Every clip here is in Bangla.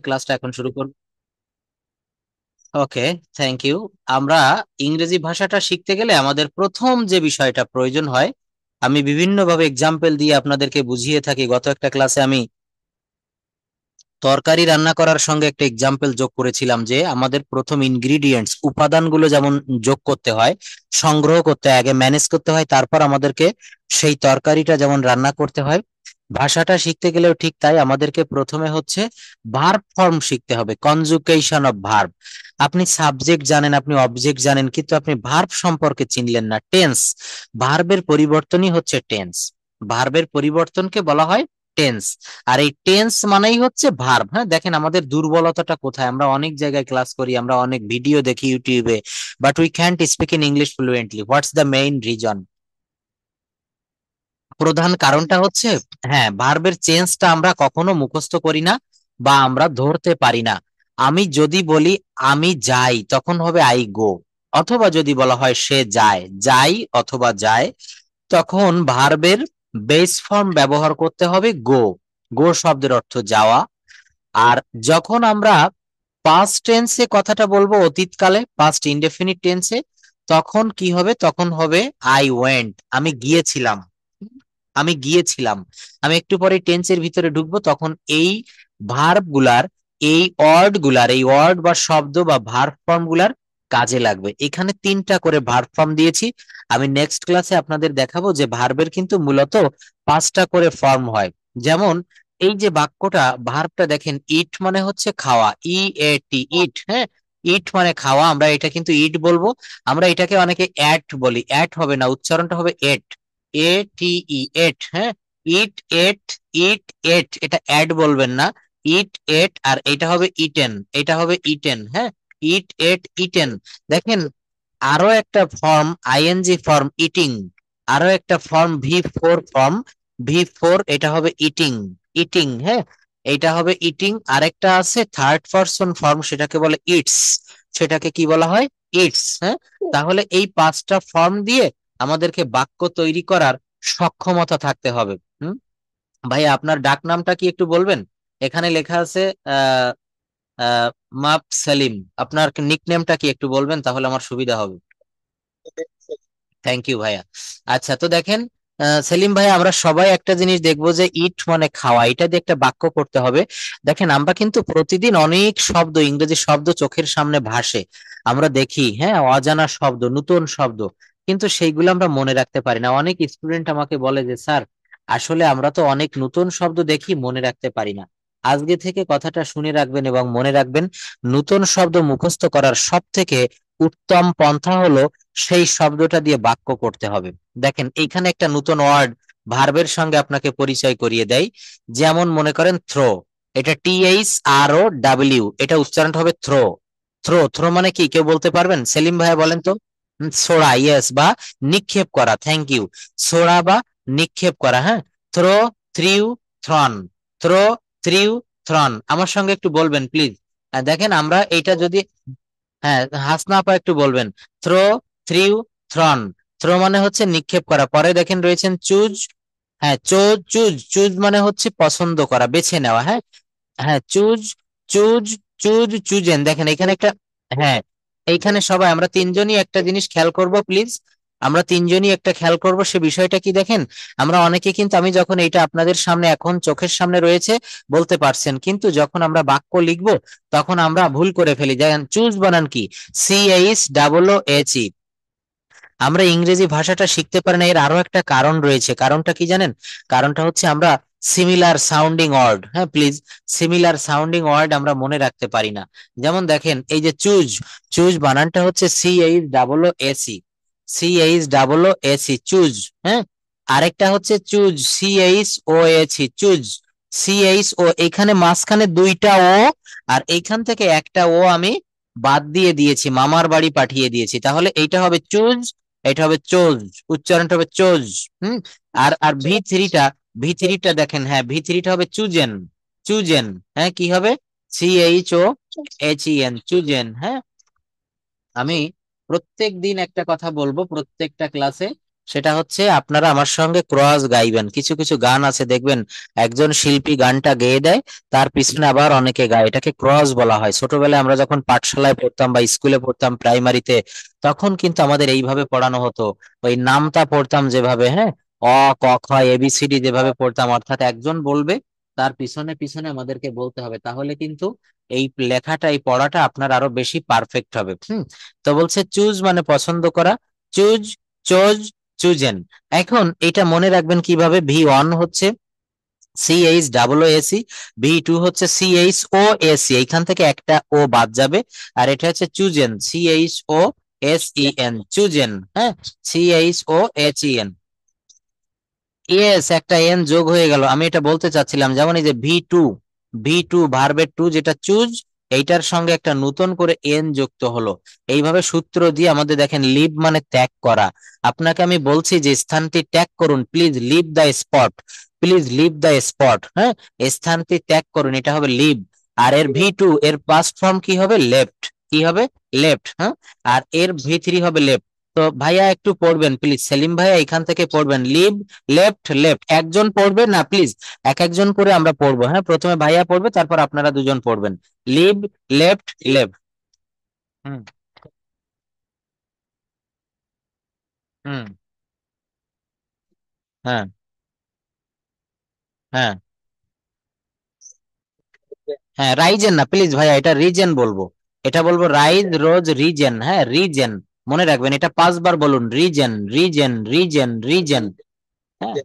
ক্লাসটা এখন শুরু করব। ওকে, থ্যাংক ইউ। আমরা ইংরেজি ভাষাটা শিখতে গেলে আমাদের প্রথম যে বিষয়টা প্রয়োজন হয়, আমি বিভিন্নভাবে এক্সাম্পল দিয়ে আপনাদেরকে বুঝিয়ে থাকি। গত একটা ক্লাসে আমি তরকারি রান্না করার সঙ্গে একটা এক্সাম্পল যোগ করেছিলাম যে আমাদের প্রথম ইনগ্রিডিয়েন্টস উপাদানগুলো যেমন যোগ করতে হয়, সংগ্রহ করতে হয়, আগে ম্যানেজ করতে হয়, তারপর আমাদেরকে সেই তরকারিটা যেমন রান্না করতে হয়। ভাষাটা শিখতে গেলেও ঠিক তাই, আমাদেরকে প্রথমে হচ্ছে ভার্ব ফর্ম শিখতে হবে, কনজুগেশন অফ ভার্ব। আপনি সাবজেক্ট জানেন, আপনি অবজেক্ট জানেন, কিন্তু আপনি ভার্ব সম্পর্কে চিনলেন না, টেন্স। ভার্বের পরিবর্তনই হচ্ছে টেন্স। ভার্বের পরিবর্তনকে বলা হয় টেন্স। আর এই টেন্স মানেই হচ্ছে ভার্ব। হ্যাঁ, দেখেন আমাদের দুর্বলতাটা কোথায়। আমরা অনেক জায়গায় ক্লাস করি, আমরা অনেক ভিডিও দেখি ইউটিউবে, but we can't speak in English fluently. What's the main reason? প্রধান কারণটা হচ্ছে, হ্যাঁ, ভার্বের চেঞ্জটা আমরা কখনো মুখস্থ করি না বা আমরা ধরতে পারি না। আমি যদি বলি আমি যাই, তখন হবে আই গো। অথবা যদি বলা হয় সে যায়, যাই অথবা যায়, তখন ভার্বের বেস ফর্ম ব্যবহার করতে হবে গো। গো শব্দের অর্থ যাওয়া। আর যখন আমরা পাস্ট টেন্সে কথাটা বলবো, অতীতকালে পাস্ট ইনডেফিনিট টেন্সে, তখন কি হবে? তখন হবে আই ওয়েন্ট, আমি গিয়েছিলাম। আমি গিয়েছিলাম। আমি একটু পরে টেন্সের ভিতরে ঢুকবো, তখন এই ভার্ব গুলার, এই ওয়ার্ড বা শব্দ বা ভার্ব ফর্ম গুলার কাজে লাগবে। এখানে তিনটা করে ভার্ব ফর্ম দিয়েছি। আমি নেক্সট ক্লাসে আপনাদের দেখাবো যে ভার্বের কিন্তু মূলত পাঁচটা করে ফর্ম হয়। যেমন এই যে বাক্যটা, ভার্বটা দেখেন, ইট মানে হচ্ছে খাওয়া, ই এ টি, ইট। হ্যাঁ, ইট মানে খাওয়া, আমরা এটা কিন্তু ইট বলবো। আমরা এটাকে অনেকে অ্যাট বলি, অ্যাট হবে না, উচ্চারণটা হবে এট, এ টি ই, এট। হ্যাঁ, ইট এট, ইট এট, এটা অ্যাড বলবেন না। ইট এট, আর এটা হবে ইটেন, এটা হবে ইটেন। হ্যাঁ, ইট এট ইটেন। দেখেন আরো একটা ফর্ম আইএনজি ফর্ম, ইটিং। আরো একটা form V four form, V four, এটা হবে ইটিং, ইটিং। হ্যাঁ, এটা হবে ইটিং। আরেকটা আছে থার্ড পারসন ফর্ম, সেটাকে বলে ইটস, সেটাকে কি বলা হয়? ইটস। হ্যাঁ, তাহলে এই পাঁচটা ফর্ম দিয়ে আমাদেরকে বাক্য তৈরি করার সক্ষমতা থাকতে হবে। হুম, ভাই আপনার ডাক নামটা কি একটু বলবেন? এখানে লেখা আছে আহ আহ মাপ সেলিম। আপনার নিকনেমটা কি একটু বলবেন, তাহলে আমার সুবিধা হবে। থ্যাংক ইউ ভাইয়া। আচ্ছা, তো দেখেন সেলিম ভাই, আমরা সবাই একটা জিনিস দেখবো যে ইট মানে খাওয়া, এটা দিয়ে একটা বাক্য করতে হবে। দেখেন আমরা কিন্তু প্রতিদিন অনেক শব্দ, ইংরেজি শব্দ চোখের সামনে ভাসে, আমরা দেখি, হ্যাঁ, অজানা শব্দ, নতুন শব্দ, কিন্তু সেইগুলো আমরা মনে রাখতে পারি না। অনেক স্টুডেন্ট আমাকে বলে যে স্যার, আসলে আমরা তো অনেক নতুন শব্দ দেখি, মনে রাখতে পারি না। আজকে থেকে কথাটা শুনে রাখবেন এবং মনে রাখবেন, নতুন শব্দ মুখস্থ করার সব থেকে উত্তম পন্থা হলো সেই শব্দটা দিয়ে বাক্য করতে হবে। দেখেন এইখানে একটা নতুন ওয়ার্ড ভার্বের সঙ্গে আপনাকে পরিচয় করিয়ে দেয়। যেমন মনে করেন থ্রো, এটা THROW, এটা উচ্চারণটা হবে থ্রো। থ্রো, থ্রো মানে কি কেউ বলতে পারবেন? সেলিম ভাইয়া বলেন তো। ছোড়া, ইয়েস, বা নিক্ষেপ করা, থ্যাংক ইউ। ছোড়া বা নিক্ষেপ করা। হ্যাঁ, throw, threw, thrown, throw, threw, thrown. আমার সঙ্গে একটু বলবেন প্লিজ। দেখেন আমরা এইটা যদি, হ্যাঁ, হাসনা আপা একটু বলবেন। Throw, threw, thrown. থ্রো মানে হচ্ছে নিক্ষেপ করা। পরে দেখেন রয়েছেন চুজ। হ্যাঁ, চুজ, চুজ মানে হচ্ছে পছন্দ করা, বেছে নেওয়া। হ্যাঁ, হ্যাঁ, চুজ, চুজ, চুজেন। দেখেন এখানে একটা, হ্যাঁ, এইখানে সবাই আমরা তিনজনই একটা জিনিস খেয়াল করব প্লিজ। আমরা তিনজনই একটা খেয়াল করব, সে বিষয়টা কি দেখেন, আমরা অনেকে কিন্তু, আমি যখন এইটা আপনাদের সামনে এখন চোখের সামনে রয়েছে বলতে পারছেন, কিন্তু যখন আমরা বাক্য লিখব তখন আমরা ভুল করে ফেলি। দেখেন চুজ বানান কি? CHOOH। আমরা ইংরেজি ভাষাটা শিখতে পারি না, এর আরো একটা কারণ রয়েছে। কারণটা কি জানেন? কারণটা হচ্ছে আমরা সিমিলার সাউন্ডিং ওয়ার্ড, হ্যাঁ প্লিজ, সিমিলার সাউন্ডিং ওয়ার্ড আমরা মনে রাখতে পারি না। যেমন দেখেন এই যে চুজ, চুজ বানানটা হচ্ছে CHOOH, CHOOH, চুজ। হ্যাঁ, আরেকটা হচ্ছে চুজ, CHOH, চুজ, CHO। এখানে মাঝখানে দুইটা ও, আর এইখান থেকে একটা ও আমি বাদ দিয়ে দিয়েছি, মামার বাড়ি পাঠিয়ে দিয়েছি, তাহলে এইটা হবে চুজ, এটা হবে চোজ, উচ্চারণটা হবে চোজ। হুম, আর আর ভি থ্রিটা দেখেন, হ্যাঁ, ভি থ্রিটা হবে চুজেন, চুজেন। হ্যাঁ, কি হবে? CHOHEN, chosen. হ্যাঁ, আমি প্রত্যেক দিন একটা কথা বলবো প্রত্যেকটা ক্লাসে, সেটা হচ্ছে আপনারা আমার সঙ্গে ক্রস গাইবেন। কিছু কিছু গান আছে দেখবেন, একজন শিল্পী গানটা গেয়ে দেয়, তার পিছনে আবার অনেকে গায়, এটাকে ক্রস বলা হয়। ছোটবেলায় আমরা যখন পাঠশালায় পড়তাম বা স্কুলে পড়তাম প্রাইমারিতে, তখন কিন্তু আমাদের এইভাবে পড়ানো হতো। ওই নামটা পড়তাম যেভাবে, হ্যাঁ, অ ক খ এবিসিডি যেভাবে পড়তাম, অর্থাৎ একজন বলবে, তার পিছনে পিছনে আমাদেরকে বলতে হবে, তাহলে কিন্তু এই লেখাটা, এই পড়াটা আপনার আরো বেশি পারফেক্ট হবে। তো বলছে চুজ মানে পছন্দ করা, চুজ, চোজ, চুজেন। এখন এটা মনে রাখবেন কিভাবে, V1 হচ্ছে CH, V2 হচ্ছে CHOAC, এইখান থেকে একটা ও বাদ যাবে, আর এটা হচ্ছে চুজেন, CHOSEN, চুজেন, হ্যাঁ, CHOHEN। ইয়েস, একটা এন যোগ হয়ে গেল, আমি এটা বলতে চাচ্ছিলাম। যেমন এই যে V2 ভার্বের টু যেটা চুজ, এইটার সঙ্গে একটা নতুন করে এন যুক্ত হলো। এইভাবে সূত্র দিয়ে আমাদের দেখেন, লিভ মানে ত্যাগ করা। আপনাকে আমি বলছি যে স্থানটি ত্যাগ করুন, please leave the spot, please leave the spot, হ্যাঁ, স্থানটি ত্যাগ করুন, এটা হবে লিভ। আর এর V2 এর পাস্ট ফর্ম কি হবে, লেফট, কি হবে, লেফট, হ্যাঁ। আর এর V3 হবে লেফট। তো ভাইয়া একটু পড়বেন প্লিজ, সেলিম ভাইয়া এখান থেকে পড়বেন, লিভ, লেফট, লেফট, একজন পড়বে না প্লিজ, এক একজন করে আমরা পড়বো, হ্যাঁ, প্রথমে ভাইয়া পড়বে, তারপর আপনারা দুজন পড়বেন, লিভ, লেফট, লেফট। হুম, হুম, হ্যাঁ, হ্যাঁ, হ্যাঁ, রাইজেন না প্লিজ ভাইয়া, এটা রিজেন বলবো, এটা বলবো রাইজ রোজ রিজেন, হ্যাঁ, রিজেন। মনে রাখবেন, এটা 5 বার বলুন, রিজেন, রিজেন, রিজেন, রিজেন। হ্যাঁ,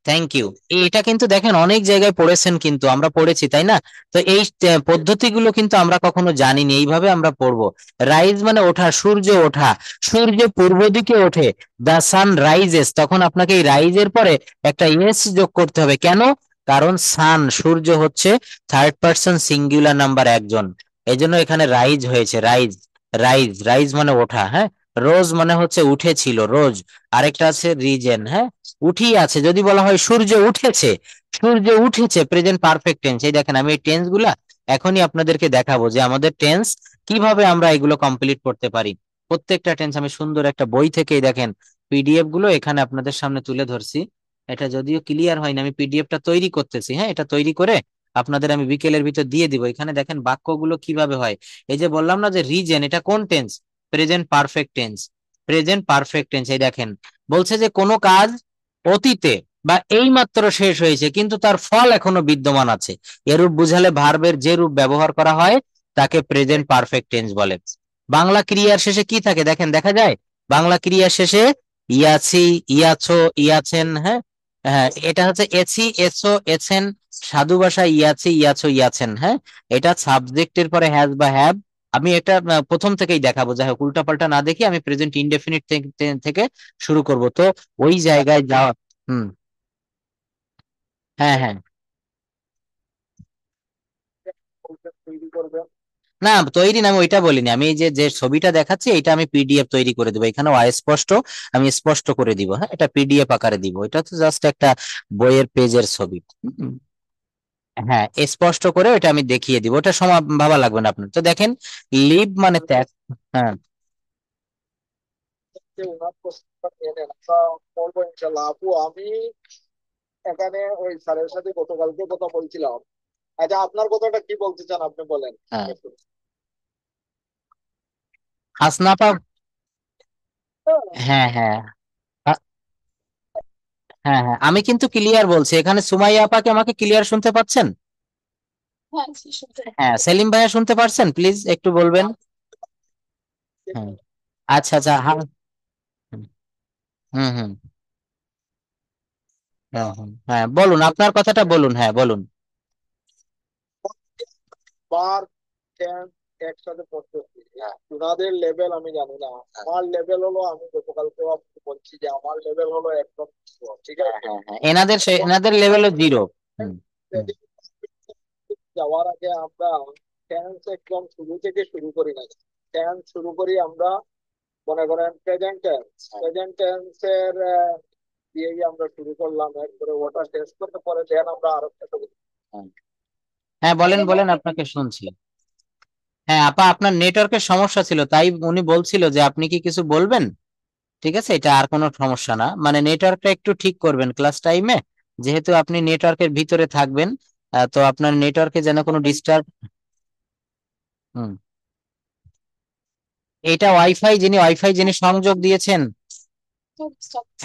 থ্যাংক ইউ। এটা কিন্তু দেখেন অনেক জায়গায় পড়েছেন, কিন্তু আমরা পড়েছি তাই না? তো এই পদ্ধতিগুলো কিন্তু আমরা কখনো জানিনি, এইভাবে আমরা পড়বো। রাইজ মানে ওঠা, সূর্য ওঠা, সূর্য পূর্ব দিকে ওঠে, দ্য সান রাইজেস, তখন আপনাকে এই রাইজের পরে একটা এস যোগ করতে হবে। কেন? কারণ সান, সূর্য হচ্ছে থার্ড পার্সন সিঙ্গুলার নাম্বার একজন, এই জন্য এখানে রাইজ হয়েছে, রাইজ, রাইজ, রাইজ মানে ওঠা, হ্যাঁ। রোজ মানে হচ্ছে উঠেছিল, রোজ। আরেকটা আছে রিজেন, হ্যাঁ, উঠিয়ে আছে। যদি বলা হয় সূর্য উঠেছে, সূর্য উঠেছে, প্রেজেন্ট পারফেক্ট টেন্স। এই দেখেন, আমি এই টেন্স গুলা এখনই আপনাদেরকে দেখাবো যে আমাদের টেন্স কিভাবে আমরা এগুলো কমপ্লিট করতে পারি। প্রত্যেকটা টেন্স আমি সুন্দর একটা বই থেকেই দেখেন, পিডিএফ গুলো এখানে আপনাদের সামনে তুলে ধরছি। এটা যদিও ক্লিয়ার হয়নি, আমি পিডিএফটা তৈরি করতেছি, হ্যাঁ, এটা তৈরি করে আপনাদের আমি বিকেলের ভিতর দিয়ে দিব। এখানে দেখেন বাক্যগুলো কিভাবে হয়। এই যে বললাম না যে রিজেন, এটা কোন tense, present perfect tense, present perfect tense. এই দেখেন, বলছে যে কোনো কাজ অতীতে বা এইমাত্র শেষ হয়েছে কিন্তু তার ফল এখনো বিদ্যমান আছে, এরূপ বুঝালে ভার্বের যে রূপ ব্যবহার করা হয় তাকে প্রেজেন্ট পারফেক্ট টেন্স বলে। বাংলা ক্রিয়ার শেষে কি থাকে দেখেন, দেখা যায় বাংলা ক্রিয়ার শেষে ইয়াছি, ইয়াছো, ইয়াছেন, হ্যাঁ, হ্যাঁ, এটা হচ্ছে এছি, এছো, এছেন। সাধু ভাষায় ইয়াছি, ইয়াছো, ইয়াছেন, হ্যাঁ। এটা সাবজেক্টের পরে হ্যাজ বা হ্যাভ। আমি এটা প্রথম থেকেই দেখাবো, যাই হোক উল্টাপাল্টা না দেখি, আমি প্রেজেন্ট ইনডেফিনিট থেকে শুরু করব। তো ওই জায়গায় যাওয়া। হুম, হ্যাঁ, হ্যাঁ, না তৈরি না, আমি ওইটা বলিনি, আমি এই যে যে ছবিটা দেখাচ্ছি এটা আমি পিডিএফ তৈরি করে দেবো, এখানে অস্পষ্ট আমি স্পষ্ট করে দিব, হ্যাঁ, এটা পিডিএফ আকারে দিব, এটা তো জাস্ট একটা বইয়ের পেজের ছবি। হুম, হ্যাঁ, স্পষ্ট করে ওটা আমি দেখিয়ে দিব, ওটা সময় ভাবা লাগবে না আপনার। তো দেখেন, লিভ মানে ত্যাগ। হ্যাঁ, ওনার প্রশ্নটা নিয়ে নেন, আমরা বলবো ইনশাল্লাহ। আপু, আমি এখানে ওই স্যারের সাথে গতকালকে কথা বলছিলাম। আচ্ছা, আপনার কথাটা কি বলতে চান আপনি বলেন হ্যাঁ, হাসনাপা, হ্যাঁ, হ্যাঁ, হ্যাঁ, হ্যাঁ, হ্যাঁ, আমি কিন্তু ক্লিয়ার বলছি, এখানে সুমাইয়া আপাকে আমাকে ক্লিয়ার শুনতে পাচ্ছেন? হ্যাঁ, সেলিম ভাইয়া শুনতে পারছেন? প্লিজ একটু বলবেন। হুম, আচ্ছা, আচ্ছা, হ্যাঁ, হুম, হুম, হুম, হ্যাঁ, হ্যাঁ, বলুন আপনার কথাটা বলুন, হ্যাঁ বলুন। বার টেন একসাথে পড়তেছি। ওনাদের লেভেল আমি জানি না, আমার লেভেল হলো, আমি গতকালকে আপনাকে বলছি যে আমার লেভেল হলো একদম zero, ঠিক হ্যাঁ, আছে। হ্যাঁ, হ্যাঁ, এনাদের লেভেলও জিরো। হুম, হুম, যাওয়ার আগে আমরা টেন্স একদম শুরু থেকে শুরু করি না, টেন্স শুরু করি আমরা, মনে করেন প্রেজেন্ট টেন্স, প্রেজেন্ট টেন্স এর দিয়েই আমরা শুরু করলাম, এরপরে ওটা শেষ করতে পরে দেন আমরা আরো একটা করি। হ্যাঁ, হ্যাঁ, বলেন বলেন, আপনাকে শুনছি। হ্যাঁ আপা, আপনার নেটওয়ার্কের সমস্যা ছিল, তাই উনি বলছিল যে আপনি কি কিছু বলবেন। ঠিক আছে, এটা আর কোনো সমস্যা না, মানে নেটওয়ার্কটা একটু ঠিক করবেন ক্লাস টাইমে, যেহেতু আপনি নেটওয়ার্কের ভিতরে থাকবেন, তো আপনার নেটওয়ার্কে যেন কোনো ডিস্টার্ব। হুম। এটা ওয়াইফাই যিনি সংযোগ দিয়েছেন,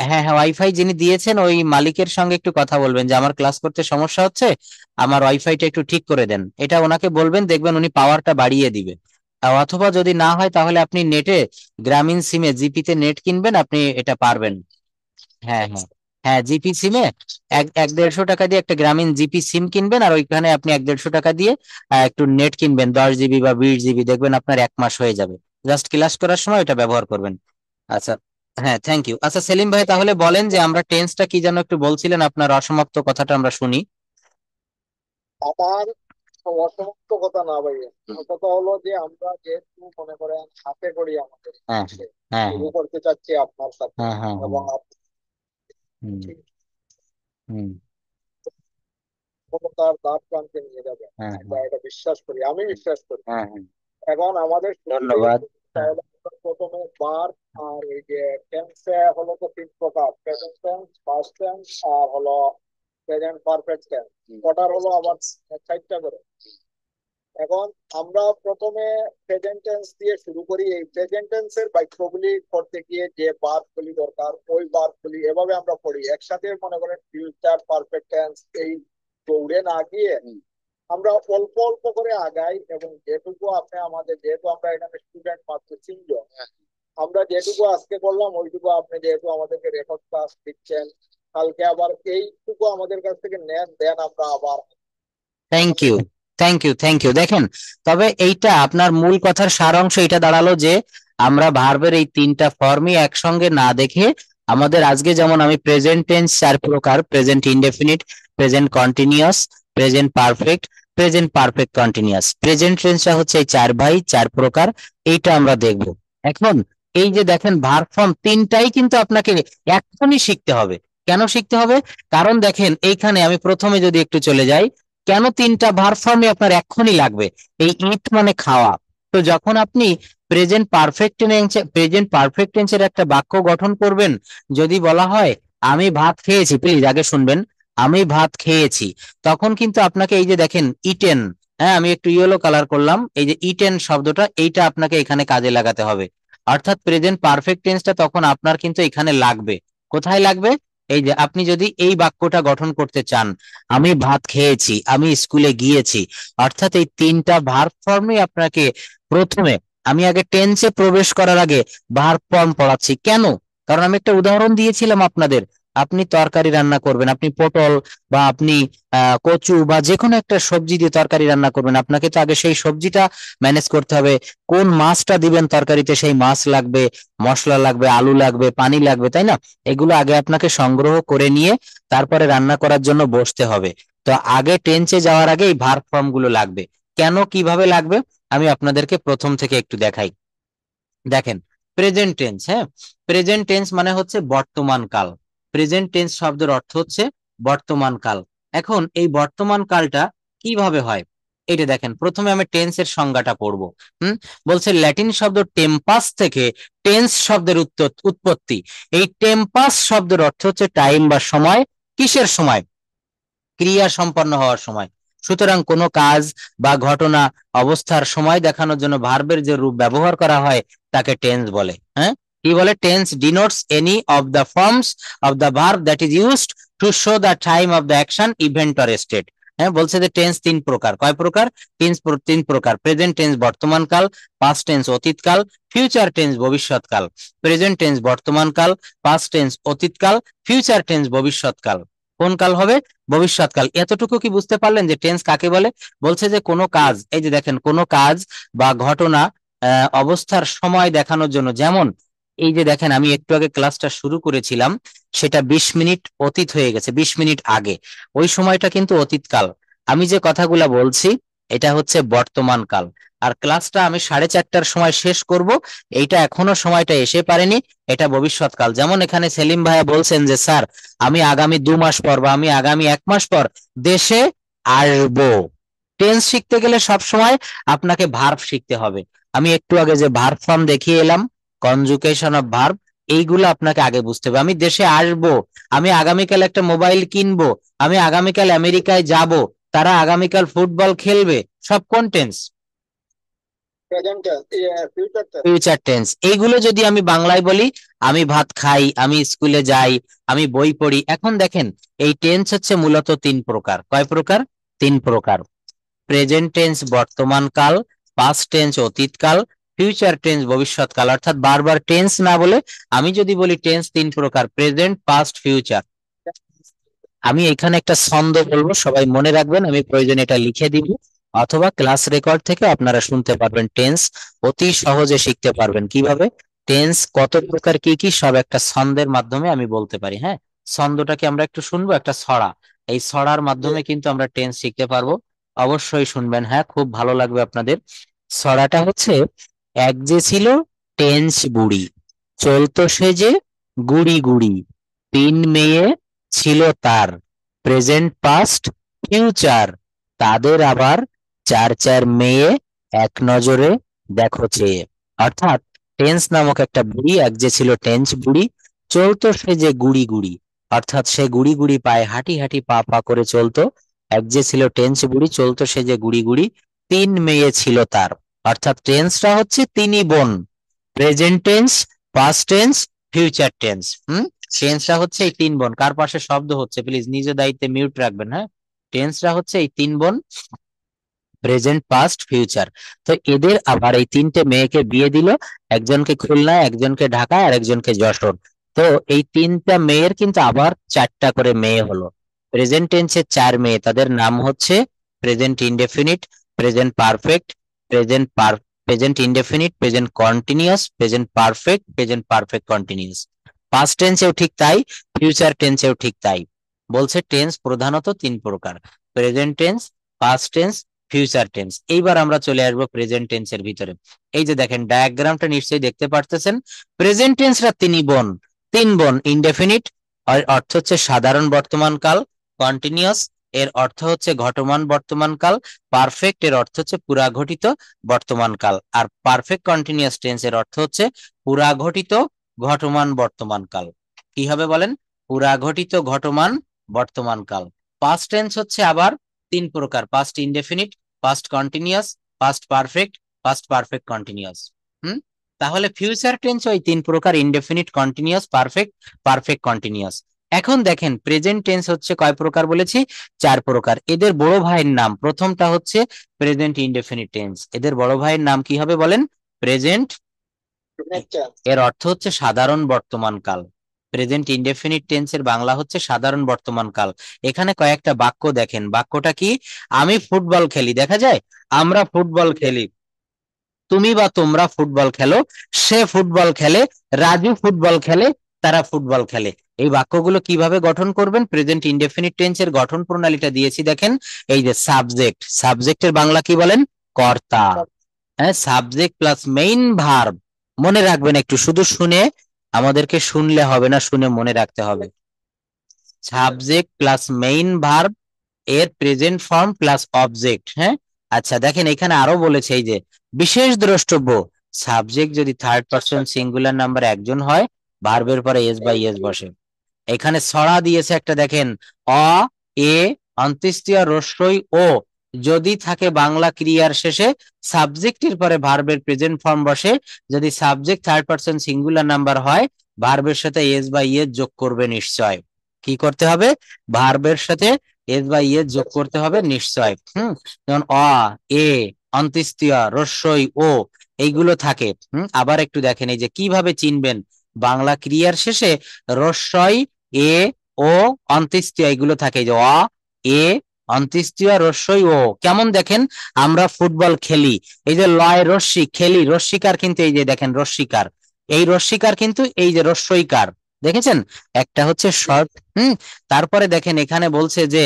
হ্যাঁ হ্যাঁ, ওয়াইফাই যিনি দিয়েছেন ওই মালিকের সঙ্গে একটু কথা বলবেন যে আমার ক্লাস করতে সমস্যা হচ্ছে, আমার ওয়াইফাইটা একটু ঠিক করে দেন, এটা ওনাকে বলবেন, দেখবেন উনি পাওয়ারটা বাড়িয়ে দিবে। অথবা যদি না হয় তাহলে আপনি নেটে, গ্রামীণ সিমে জিপিতে নেট কিনবেন, আপনি এটা পারবেন। হ্যাঁ হ্যাঁ, হ্যাঁ জিপি সিমে এক এক 150 টাকা দিয়ে একটা গ্রামীণ জিপি সিম কিনবেন, আর ওইখানে আপনি 150 টাকা দিয়ে একটু নেট কিনবেন, 10 জিবি বা 20 জিবি, দেখবেন আপনার 1 মাস হয়ে যাবে। জাস্ট ক্লাস করার সময় এটা ব্যবহার করবেন। আচ্ছা, হ্যাঁ থ্যাংক ইউ। আচ্ছা সেলিম ভাই, তাহলে বলেন যে আমরা টেন্সটা কি যেন একটু বলছিলেন, আপনার অসমাপ্ত কথাটা আমরা শুনি। আমার অসমাপ্ত কথা না ভাইয়া, আমার কথা হলো যে আমরা যেহেতু মনে করেন হাতে করি আমাদের হ্যাঁ দেশে হ্যাঁ শুরু হ্যাঁ করতে চাচ্ছি আপনার সাথে, হ্যাঁ হ্যাঁ হ্যাঁ এবং আপনি হুম ঠিক হুম তার ধাপ প্রান্তে নিয়ে যাবেন, হ্যাঁ আমরা হ্যাঁ এটা বিশ্বাস করি, আমি বিশ্বাস করি। হ্যাঁ হ্যাঁ এখন আমাদের শুরুতেই ধন্যবাদ। হ্যাঁ তাহলে আমরা প্রথমে বার, আর এই যে টেন্সে হলো তো 3 প্রকার, প্রেজেন্ট টেন্স, পাস্ট টেন্স, আর হলো প্রেজেন্ট পারফেক্ট টেন্স। ওটার হলো আবার 4টা করে। এখন আমরা প্রথমে প্রেজেন্ট টেন্স দিয়ে শুরু করি। এই প্রেজেন্ট টেন্সের বাক্যগুলি করতে গিয়ে যে ভার্বগুলি দরকার, ওই ভার্বগুলি এভাবে আমরা পড়ি একসাথে, মনে করেন ফিউচার পারফেক্ট টেন্স এই দৌড়ে না গিয়ে আমরা অল্প অল্প করে আগাই। এবং যেটুকু আপনি আমাদের, যেহেতু আমরা এখানে স্টুডেন্ট মাত্র 3 জন, আমরা যেটুকু আজকে করলাম ওইটুকু আপনি যেহেতু আমাদেরকে রেকর্ড ক্লাস দিচ্ছেন, কালকে আবার এইটুকু আমাদের কাছ থেকে নেন, দেন আমরা আবার thank you, thank you, thank you. দেখেন, তবে এইটা আপনার মূল কথার সার অংশ এটা দাঁড়ালো যে আমরা ভার্বের এই 3টা ফর্মই একসঙ্গে না দেখে, আমাদের আজকে যেমন আমি প্রেজেন্ট টেন্স 4 প্রকার, present indefinite, present continuous, present perfect, present perfect continuous, present টেন্সটা হচ্ছে এই 4 ভাই 4 প্রকার, এইটা আমরা দেখব এখন। এই যে দেখেন ভার্ব ফর্ম 3টাই কিন্তু আপনাকে এখনই শিখতে হবে। কেন শিখতে হবে? কারণ দেখেন এইখানে আমি প্রথমে যদি একটু চলে যাই, কেন 3টা ভার্ব ফর্মই আপনার এক্ষুনি লাগবে? এই ইট মানে খাওয়া। তো যখন আপনি প্রেজেন্ট পারফেক্ট টেন্সের একটা বাক্য গঠন করবেন, যদি বলা হয় আমি ভাত খেয়েছি, প্লিজ আগে শুনবেন, আমি ভাত খেয়েছি, তখন কিন্তু আপনাকে এই যে দেখেন ইটেন, হ্যাঁ আমি একটু ইয়েলো কালার করলাম, এই যে ইটেন শব্দটা, এইটা আপনাকে এখানে কাজে লাগাতে হবে। অর্থাৎ প্রেজেন্ট পারফেক্ট টেন্সটা তখন আপনার কিন্তু এখানে লাগবে। কোথায় লাগবে? এই যে আপনি যদি এই বাক্যটা গঠন করতে চান, আমি ভাত খেয়েছি, আমি স্কুলে গিয়েছি, অর্থাৎ এই 3টা ভার্ব ফর্মই আপনাকে প্রথমে, আমি আগে টেন্সে প্রবেশ করার আগে ভার্ব ফর্ম পড়াচ্ছি। কেন? কারণ আমি একটা উদাহরণ দিয়েছিলাম আপনাদের, আপনি তরকারি রান্না করবেন, আপনি পটল বা আপনি কচু বা যে কোনো একটা সবজি দিয়ে তরকারি রান্না করবেন, আপনাকে তো আগে সেই সবজিটা ম্যানেজ করতে হবে। কোন মাছটা দিবেন তরকারিতে, সেই মাছ লাগবে, মশলা লাগবে, আলু লাগবে, পানি লাগবে, তাই না? এগুলো আগে আপনাকে সংগ্রহ করে নিয়ে তারপরে রান্না করার জন্য বসতে হবে। তো আগে টেন্সে যাওয়ার আগে এই ভার্ব ফর্ম গুলো লাগবে। কেন, কিভাবে লাগবে, আমি আপনাদেরকে প্রথম থেকে একটু দেখাই। দেখেন, প্রেজেন্ট টেন্স, হ্যাঁ, প্রেজেন্ট টেন্স মানে হচ্ছে বর্তমান কাল। প্রেজেন্ট টেন্স শব্দের অর্থ হচ্ছে বর্তমান কাল। এখন এই বর্তমান কালটা কিভাবে হয়, এটা দেখেন, প্রথমে আমি টেন্সের সংজ্ঞাটা পড়বো। হুম, বলছে ল্যাটিন শব্দ টেম্পাস থেকে টেন্স শব্দের উৎপত্তি। এই টেম্পাস শব্দের অর্থ হচ্ছে টাইম বা সময়। কিসের সময়? ক্রিয়া সম্পন্ন হওয়ার সময়। সুতরাং কোনো কাজ বা ঘটনা, অবস্থার সময় দেখানোর জন্য ভার্বের যে রূপ ব্যবহার করা হয় তাকে টেন্স বলে। হ্যাঁ, কি বলে? Tense denotes any of the forms of the verb that is used to show the time of the action, event or state. হ্যাঁ, বলছে যে টেন্স 3 প্রকার। কয় প্রকার? তিন প্রকার। প্রেজেন্ট টেন্স বর্তমান কাল, পাস্ট টেন্স অতীতকাল, ফিউচার টেন্স ভবিষ্যৎকাল। প্রেজেন্ট টেন্স বর্তমান কাল, পাস্ট টেন্স অতীতকাল, ফিউচার টেন্স ভবিষ্যৎকাল। কোন কাল হবে? ভবিষ্যৎকাল। এতটুকু কি বুঝতে পারলেন যে টেন্স কাকে বলে? বলছে যে কোনো কাজ, এই যে দেখেন, কোনো কাজ বা ঘটনা, অবস্থার সময় দেখানোর জন্য, যেমন এই যে দেখেন আমি একটু আগে ক্লাসটা শুরু করেছিলাম, সেটা 20 মিনিট অতীত হয়ে গেছে, 20 মিনিট আগে, ওই সময়টা কিন্তু অতীতকাল। আমি যে কথাগুলা বলছি এটা হচ্ছে বর্তমান কাল। আর ক্লাসটা আমি 4:30টার সময় শেষ করব, এইটা এখনো সময়টা এসে পারেনি, এটা ভবিষ্যৎকাল। যেমন এখানে সেলিম ভাইয়া বলছেন যে স্যার আমি আগামী 2 মাস পর বা আমি আগামী 1 মাস পর দেশে আসবো। টেন্স শিখতে গেলে সব সময় আপনাকে ভার্ব শিখতে হবে। আমি একটু আগে যে ভার্ব ফর্ম দেখিয়ে এলাম, কনজুগেশন অফ ভার্ব, এইগুলো আপনাকে আগে বুঝতে হবে। আমি দেশে আসবো, আমি আগামীকাল একটা মোবাইল কিনবো, আমি আগামীকাল আমেরিকায় যাব, তারা আগামীকাল ফুটবল খেলবে, সব কোন tense? Present tense, future tense. Future tense. এইগুলো যদি আমি বাংলায় বলি, আমি ভাত খাই, আমি স্কুলে যাই, আমি বই পড়ি। এখন দেখেন এই টেন্স হচ্ছে মূলত তিন প্রকার। কয় প্রকার? তিন প্রকার। প্রেজেন্ট টেন্স বর্তমান কাল, পাস্ট টেন্স অতীতকাল, ফিউচার টেন্স ভবিষ্যৎকাল। অর্থাৎ বারবার টেন্স না বলে আমি যদি বলি টেন্স তিন প্রকার, প্রেজেন্ট, পাস্ট, ফিউচার। আমি এখানে একটা ছন্দ বলবো, সবাই মনে রাখবেন, আমি প্রয়োজনে এটা লিখে দিব, অথবা ক্লাস রেকর্ড থেকে আপনারা শুনতে পারবেন। টেন্স অতি সহজে শিখতে পারবেন কিভাবে টেন্স কত প্রকার, কি কি, সব একটা ছন্দের মাধ্যমে আমি বলতে পারি। হ্যাঁ, ছন্দটাকে আমরা একটু শুনবো, একটা ছড়া। এই ছড়ার জি। মাধ্যমে কিন্তু আমরা টেন্স শিখতে পারবো। অবশ্যই শুনবেন, হ্যাঁ, খুব ভালো লাগবে আপনাদের। ছড়াটা হচ্ছে, এক যে ছিল টেন্স বুড়ি, চলতো সে যে গুড়ি গুড়ি, তিন মেয়ে ছিল তার, প্রেজেন্ট, পাস্ট, ফিউচার, তাদের আবার চার চার মেয়ে, এক নজরে দেখো চেয়ে। অর্থাৎ টেন্স নামক একটা বুড়ি, এক যে ছিল টেন্স বুড়ি, চলতো সে যে গুড়ি গুড়ি, অর্থাৎ সে গুড়ি গুড়ি পায়ে হাঁটি হাঁটি পা পা করে চলতো। এক যে ছিল টেন্স বুড়ি, চলতো সে যে গুড়ি গুড়ি, তিন মেয়ে ছিল তার। অর্থাৎ টেন্সটা হচ্ছে তিনি বোন। Present tense, past tense, future tense. টেন্সটা হচ্ছে এই তিন বোন। কার পাশে শব্দ হচ্ছে প্লিজ নিজ দায়িত্বে মিউট রাখবেন, হ্যাঁ। টেন্সটা হচ্ছে এই তিন বোন, প্রেজেন্ট, পাস্ট, ফিউচার। তো এদের আবার এই তিনটে মেয়েকে বিয়ে দিল, একজনকে খুলনায়, একজনকে ঢাকায়, আর একজনকে যশোর। তো এই তিনটা মেয়ের কিন্তু আবার চারটা করে মেয়ে হলো। প্রেজেন্ট টেন্সের চার মেয়ে, তাদের নাম হচ্ছে present indefinite, present perfect, present present indefinite, present continuous, present perfect, present perfect continuous. Past টেন্সেও ঠিক তাই, ফিউচার টেন্সেও ঠিক তাই। বলছে টেন্স প্রধানত তিন প্রকার, present tense, past tense, future tense. এইবার আমরা চলে আসবো প্রেজেন্ট টেন্সের ভিতরে। এই যে দেখেন ডায়াগ্রামটা নিশ্চয়ই দেখতে পারতেছেন। প্রেজেন্ট টেন্সরা তিনি বোন, তিন বোন। ইনডেফিনিট এর অর্থ হচ্ছে সাধারণ বর্তমান কাল, কন্টিনিউয়াস এর অর্থ হচ্ছে ঘটমান বর্তমান কাল, পারফেক্ট এর অর্থ হচ্ছে পুরা ঘটিত বর্তমান কাল, আর পারফেক্ট কন্টিনিউয়াস টেন্স এর অর্থ হচ্ছে পুরা ঘটিত ঘটমান বর্তমান কাল। কি হবে বলেন? পুরা ঘটিত ঘটমান বর্তমান কাল। পাস্ট টেন্স হচ্ছে আবার তিন প্রকার, past indefinite, past continuous, past perfect, past perfect continuous. হুম। তাহলে ফিউচার টেন্স ওই তিন প্রকার, indefinite, continuous, perfect, perfect continuous. এখন দেখেন প্রেজেন্ট টেন্স হচ্ছে কয় প্রকার বলেছি? চার প্রকার। এদের বড় ভাইয়ের নাম, প্রথমটা হচ্ছে প্রেজেন্ট ইনডেফিনিট টেন্স। এদের বড় ভাইয়ের নাম কি হবে বলেন? Present, tense. এর অর্থ হচ্ছে সাধারণ বর্তমান কাল। প্রেজেন্ট ইনডেফিনিট টেন্সের বাংলা হচ্ছে সাধারণ বর্তমান কাল। এখানে কয়েকটা বাক্য দেখেন, বাক্যটা কি? আমি ফুটবল খেলি, দেখা যায় আমরা ফুটবল খেলি, তুমি বা তোমরা ফুটবল খেলো, সে ফুটবল খেলে, রাজু ফুটবল খেলে, তারা ফুটবল খেলে। এই বাক্যগুলো কিভাবে গঠন করবেন? প্রেজেন্ট ইনডেফিনিট টেন্সের গঠন প্রণালীটা দিয়েছি দেখেন। এই যে সাবজেক্ট, সাবজেক্টের বাংলা কি বলেন? কর্তা। হ্যাঁ, সাবজেক্ট প্লাস মেইন ভার্ব। মনে রাখবেন, একটু শুধু শুনে, আমাদেরকে শুনলে হবে না, শুনে মনে রাখতে হবে। সাবজেক্ট প্লাস মেইন ভার্ব, এর প্রেজেন্ট ফর্ম প্লাস অবজেক্ট। হ্যাঁ, আচ্ছা দেখেন এখানে আরো বলেছে, এই যে বিশেষ দ্রষ্টব্য, সাবজেক্ট যদি থার্ড পারসন সিঙ্গুলার নাম্বার একজন হয়, ভার্বের পরে এস বাই এস বসে। এখানে ছড়া দিয়েছে একটা দেখেন, অ, এ, অন্ত্যেষ্টিয় রস্যই ও যদি থাকে বাংলা ক্রিয়ার শেষে, সাবজেক্টের পরে ভার্বের প্রেজেন্ট ফর্ম বসে। যদি subject third person singular number হয়, ভার্বের সাথে এস বা ইএস যোগ করবে নিশ্চয়। কি করতে হবে? ভার্বের সাথে এস বা ইএস যোগ করতে হবে নিশ্চয়। যেমন অ, এ, অন্ত্যেষ্টিয় রস্যই ও এইগুলো থাকে। আবার একটু দেখেন, এই যে কিভাবে চিনবেন বাংলা ক্রিয়ার শেষে রস্যই, এ, ও, অন্ত্যেষ্টিয় এগুলো থাকে। এই যে অ, এ, অন্ত্যেষ্টিয় রস্যই ও। কেমন দেখেন, আমরা ফুটবল খেলি, এই যে লয় রস্যি, খেলি রস্যিকার, কিন্তু এই যে দেখেন রস্যিকার, এই রস্যিকার কিন্তু এই যে রস্যইকার, দেখেছেন? একটা হচ্ছে শর্ট। তারপরে দেখেন এখানে বলছে যে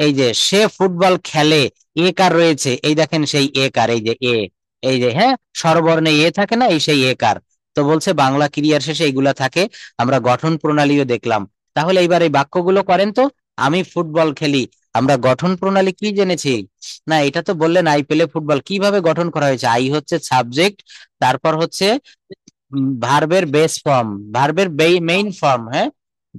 এই যে সে ফুটবল খেলে, এ কার রয়েছে, এই দেখেন সেই এ কার, এই যে এ, এই যে হ্যাঁ স্বরবর্ণে এ থাকে না, এই সেই এ কার। তো বলছে বাংলা ক্রিয়ার শেষে এগুলা থাকে। আমরা গঠন প্রণালীও দেখলাম। তাহলে এইবার এই বাক্যগুলো করেন তো। আমি ফুটবল খেলি, আমরা গঠন প্রণালী কি জেনেছি? না, এটা তো বললেন আই পেলে ফুটবল, কিভাবে গঠন করা হয়েছে? আই হচ্ছে সাবজেক্ট, তারপর হচ্ছে ভার্বের বেস ফর্ম, ভার্বের মেইন ফর্ম। হ্যাঁ,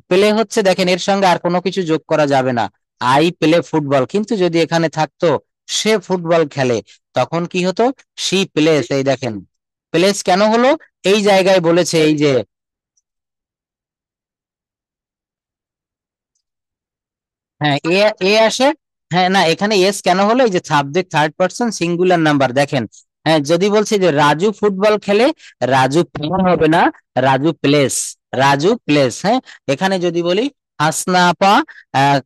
প্লে হচ্ছে, দেখেন এর সঙ্গে আর কোনো কিছু যোগ করা যাবে না। আই প্লে ফুটবল, কিন্তু যদি এখানে থাকতো সে ফুটবল খেলে, তখন কি হতো? She place. এই দেখেন প্লেস কেন হলো, এই জায়গায় বলেছে এই যে, হ্যাঁ এ এ আসে। হ্যাঁ না, এখানে এস কেন হলো, এই যে subject third person singular number, দেখেন। হ্যাঁ, যদি বলছি যে রাজু ফুটবল খেলে, রাজু প্লেয়ার হবে না, রাজু প্লেস, রাজু প্লেস। হ্যাঁ, এখানে যদি বলি হাসনা আপা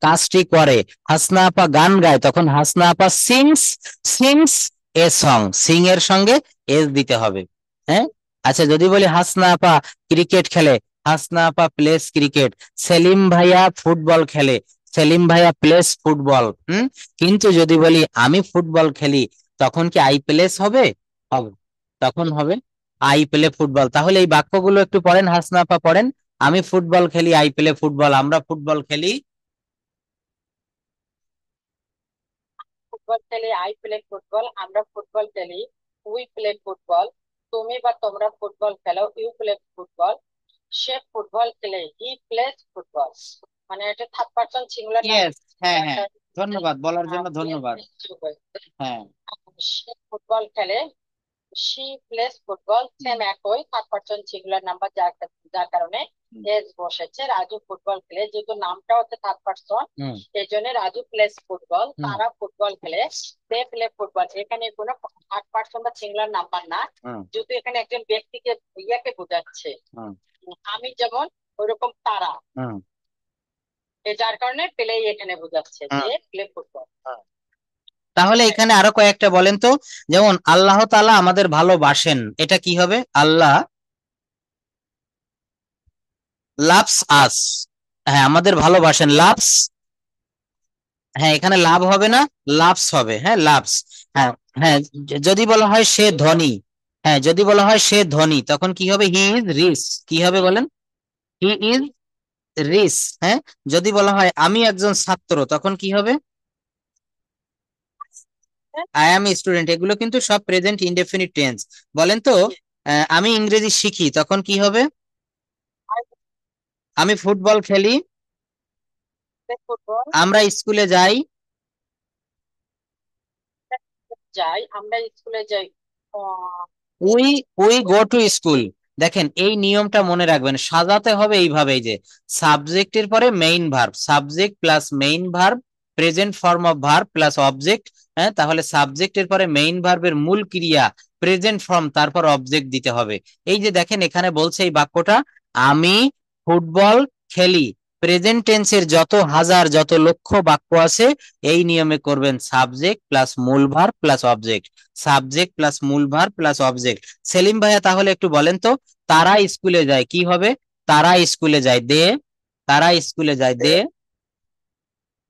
কাজটি করে, হাসনা আপা গান গায়, তখন হাসনা আপা sings, sings a song, Singh এর সঙ্গে এস দিতে হবে। হ্যাঁ, আচ্ছা যদি বলি হাসনা আপা ক্রিকেট খেলে, হাসনা আপা প্লেস ক্রিকেট। সেলিম ভাইয়া ফুটবল খেলে, সেলিম ভাইয়া প্লেস ফুটবল। কিন্তু যদি বলি আমি ফুটবল খেলি, তখন কি আই প্লেস হবে? হবে, তখন হবে আই প্লে ফুটবল। তাহলে এই বাক্যগুলো একটু পড়েন, হাসনা আপা পড়েন। আমি ফুটবল খেলি, আই প্লে ফুটবল, আমরা ফুটবল খেলি। ফুটবল খেলি, আই প্লে ফুটবল, আমরা ফুটবল খেলি, উই প্লে ফুটবল, তুমি বা তোমরা ফুটবল খেলো, ইউ প্লে ফুটবল, সে ফুটবল খেলে, হি প্লেস ফুটবল। মানে এটা থার্ড পারসন সিঙ্গুলার নাম। ইয়েস, হ্যাঁ হ্যাঁ, ধন্যবাদ বলার জন্য, ধন্যবাদ। হ্যাঁ, সে ফুটবল খেলে, শি প্লেস ফুটবল, সেম একই থার্ড পারসন সিঙ্গুলার নাম্বার, যার কারণে এস বসেছে। রাজু ফুটবল খেলে, যেহেতু নামটা হচ্ছে থার্ড পারসন, এই জন্য রাজু প্লেস ফুটবল, তারা ফুটবল খেলে, দে প্লে ফুটবল। এখানে কোনো থার্ড পারসন বা সিঙ্গুলার নাম্বার না, যেহেতু এখানে একজন ব্যক্তিকে ইয়াকে বোঝাচ্ছে। আমি যেমন ওইরকম তারা, যার কারণে প্লে এখানে বোঝাচ্ছে যে প্লে ফুটবল। তাহলে এখানে আরো কয়েকটা বলেন তো, যেমন আল্লাহ তাআলা আমাদের ভালোবাসেন, এটা কি হবে? আল্লাহ লাভস আস, হ্যাঁ আমাদের ভালোবাসেন, লাভস। হ্যাঁ, এখানে লাভ হবে না, লাভস হবে। হ্যাঁ, লাভস। হ্যাঁ হ্যাঁ, যদি বলা হয় সে ধনী, হ্যাঁ যদি বলা হয় সে ধনী, তখন কি হবে? He is rich. কি হবে বলেন? He is rich. হ্যাঁ, যদি বলা হয় আমি একজন ছাত্র, তখন কি হবে? I am student. এগুলো কিন্তু সব প্রেজেন্ট ইনডেফিনিট টেন্স। বলেন তো, আমি ইংরেজি শিখি, তখন কি হবে? আমি ফুটবল খেলি, ফুটবল আমরা স্কুলে যাই, যাই, আমরা স্কুলে যাই। We we go to school. দেখেন এই নিয়মটা মনে রাখবেন, সাজাতে হবে এইভাবে, এই যে সাবজেক্টের পরে main verb, subject plus main verb, present form of verb plus object. হ্যাঁ, তাহলে সাবজেক্টের পরে মেইন ভার্বের মূল ক্রিয়া প্রেজেন্ট ফর্ম, তারপর অবজেক্ট দিতে হবে। এই যে দেখেন এখানে বলছে এই বাক্যটা, আমি ফুটবল খেলি। প্রেজেন্ট টেন্সের যত হাজার যত লক্ষ বাক্য আছে, এই নিয়মে করবেন সাবজেক্ট প্লাস মূল verb plus object, subject plus মূল ভার্ব প্লাস অবজেক্ট। সেলিম ভাইয়া তাহলে একটু বলেন তো, তারা স্কুলে যায়, কি হবে? তারা স্কুলে যায়, দে, তারা স্কুলে যায়, দে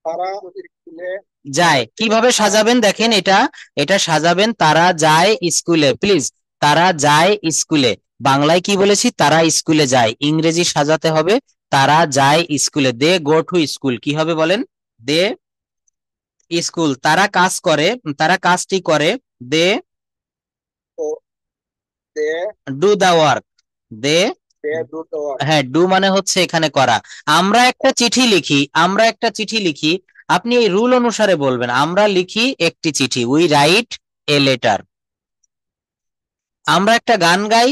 তারা স্কুলে যায়। কিভাবে সাজাবেন দেখেন, এটা এটা সাজাবেন তারা যায় স্কুলে, প্লিজ। তারা যায় স্কুলে, বাংলায় কি বলেছি? তারা স্কুলে যায়। ইংরেজি সাজাতে হবে তারা যায় স্কুলে, দে গো টু স্কুল। কি হবে বলেন? They school. তারা কাজ করে, তারা কাজটি করে, দে তো they do the work, they they do the work. হ্যাঁ, ডু মানে হচ্ছে এখানে করা। আমরা একটা চিঠি লিখি, আমরা একটা চিঠি লিখি, আপনি এই রুল অনুসারে বলবেন, আমরা লিখি একটি চিঠি, উই রাইট এ লেটার। আমরা একটা গান গাই,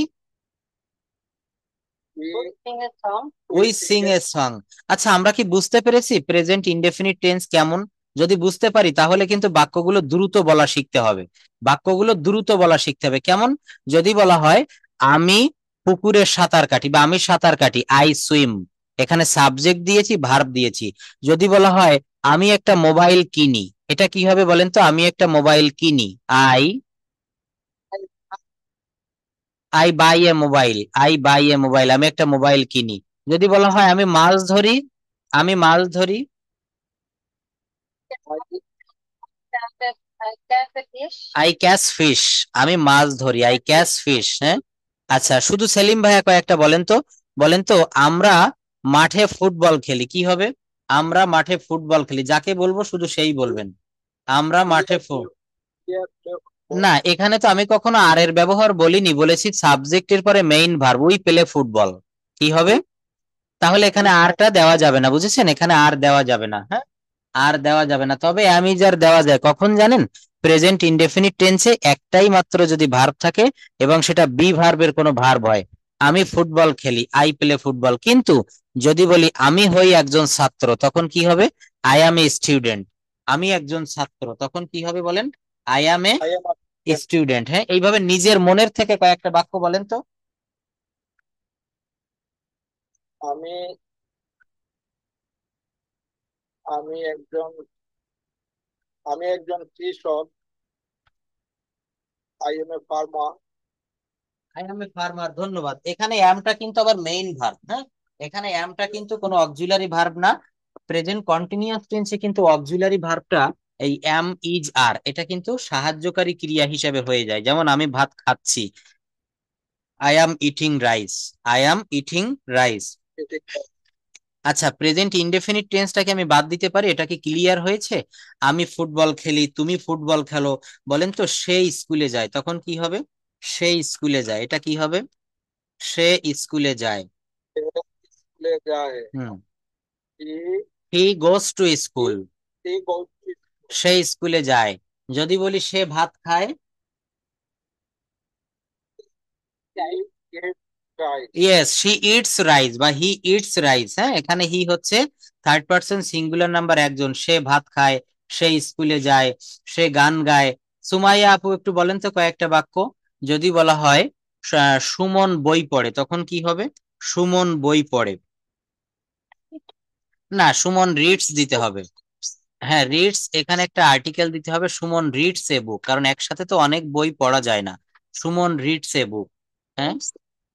উই সিং এ সং। আচ্ছা, আমরা কি বুঝতে পেরেছি প্রেজেন্ট ইনডেফিনিট টেন্স কেমন? যদি বুঝতে পারি তাহলে কিন্তু বাক্যগুলো দ্রুত বলা শিখতে হবে, বাক্যগুলো দ্রুত বলা শিখতে হবে। কেমন? যদি বলা হয় আমি পুকুরে সাঁতার কাটি, বা আমি সাঁতার কাটি, আই সুইম, এখানে সাবজেক্ট দিয়েছি, ভার্ব দিয়েছি। যদি বলা হয় আমি একটা মোবাইল কিনি, এটা কি হবে বলেন তো? আমি একটা মোবাইল কিনি, I I buy a mobile, I buy a mobile, আমি একটা মোবাইল কিনি। যদি বলা হয় আমি মাছ ধরি, আমি মাছ ধরি, আই ক্যাচ ফিশ, আমি মাছ ধরি, আই ক্যাচ ফিশ। হ্যাঁ, আচ্ছা শুধু সেলিম ভাইয়া কয়েকটা বলেন তো, বলেন তো আমরা মাঠে ফুটবল খেলি, কি হবে? আমরা মাঠে ফুটবল খেলি, যাকে বলবো শুধু সেই বলবেন, আমরা মাঠে না, এখানে তো আমি কখনো আর এর ব্যবহার বলিনি, বলেছি সাবজেক্টের পরে main verb, we play football. কি হবে? তাহলে এখানে আরটা দেওয়া যাবে না, বুঝেছেন? এখানে আর দেওয়া যাবে না, হ্যাঁ, আর দেওয়া যাবে না। তবে অ্যামিজার দেওয়া যায় কখন জানেন? প্রেজেন্ট ইনডেফিনিট টেন্সে একটাই মাত্র যদি ভার্ব থাকে এবং সেটা বি ভার্বের কোনো ভার্ব হয়। আমি ফুটবল খেলি, আই প্লে ফুটবল। কিন্তু যদি বলি আমি হই একজন ছাত্র, তখন কি হবে? I am a student. আমি একজন ছাত্র, তখন কি হবে বলেন? I am A I am student. হ্যাঁ, এইভাবে নিজের মনের থেকে কয়েকটা বাক্য বলেন তো। আমি আমি একজন আমি একজন কৃষক। I M a farmer. I M a farmer, ধন্যবাদ। এখানে অ্যামটা কিন্তু আবার মেইন ভার্ব, হ্যাঁ, এখানে অ্যামটা কিন্তু কোনো অক্সিলারি ভার্ব না। প্রেজেন্ট কন্টিনিউয়াস টেন্সে কিন্তু অক্সিলারি ভার্বটা এই অ্যাম, ইজ, আর, এটা কিন্তু সাহায্যকারী ক্রিয়া হিসেবে হয়ে যায়। যেমন আমি ভাত খাচ্ছি, I am eating rice, I am eating rice. আচ্ছা, প্রেজেন্ট ইনডেফিনিট টেন্সটাকে আমি বাদ দিতে পারি, এটা কি ক্লিয়ার হয়েছে? আমি ফুটবল খেলি, তুমি ফুটবল খেলো, বলেন তো। সে স্কুলে যায়, তখন কি হবে? সে স্কুলে যায়, এটা কি হবে? সে স্কুলে যায়। স্কুলে যায়। হুম। He he goes to he school, he goes to সে স্কুলে যায়। যদি বলি সে ভাত খায়, rice. Yes, she eats rice বা হি ইটস রাইস। হ্যাঁ, এখানে হি হচ্ছে থার্ড পার্সন সিঙ্গুলার নাম্বার একজন। সে ভাত খায়, সে স্কুলে যায়, সে গান গায়। সুমাইয়া আপু একটু বলেন তো কয়েকটা বাক্য। যদি বলা হয় সুমন বই পড়ে, তখন কি হবে? সুমন বই পড়ে। না, সুমন রিডস দিতে হবে। হ্যাঁ, রিডস, এখানে একটা আর্টিকেল দিতে হবে। সুমন রিডস এ বুক, কারণ একসাথে তো অনেক বই পড়া যায় না। সুমন রিডস এ বুক। হ্যাঁ।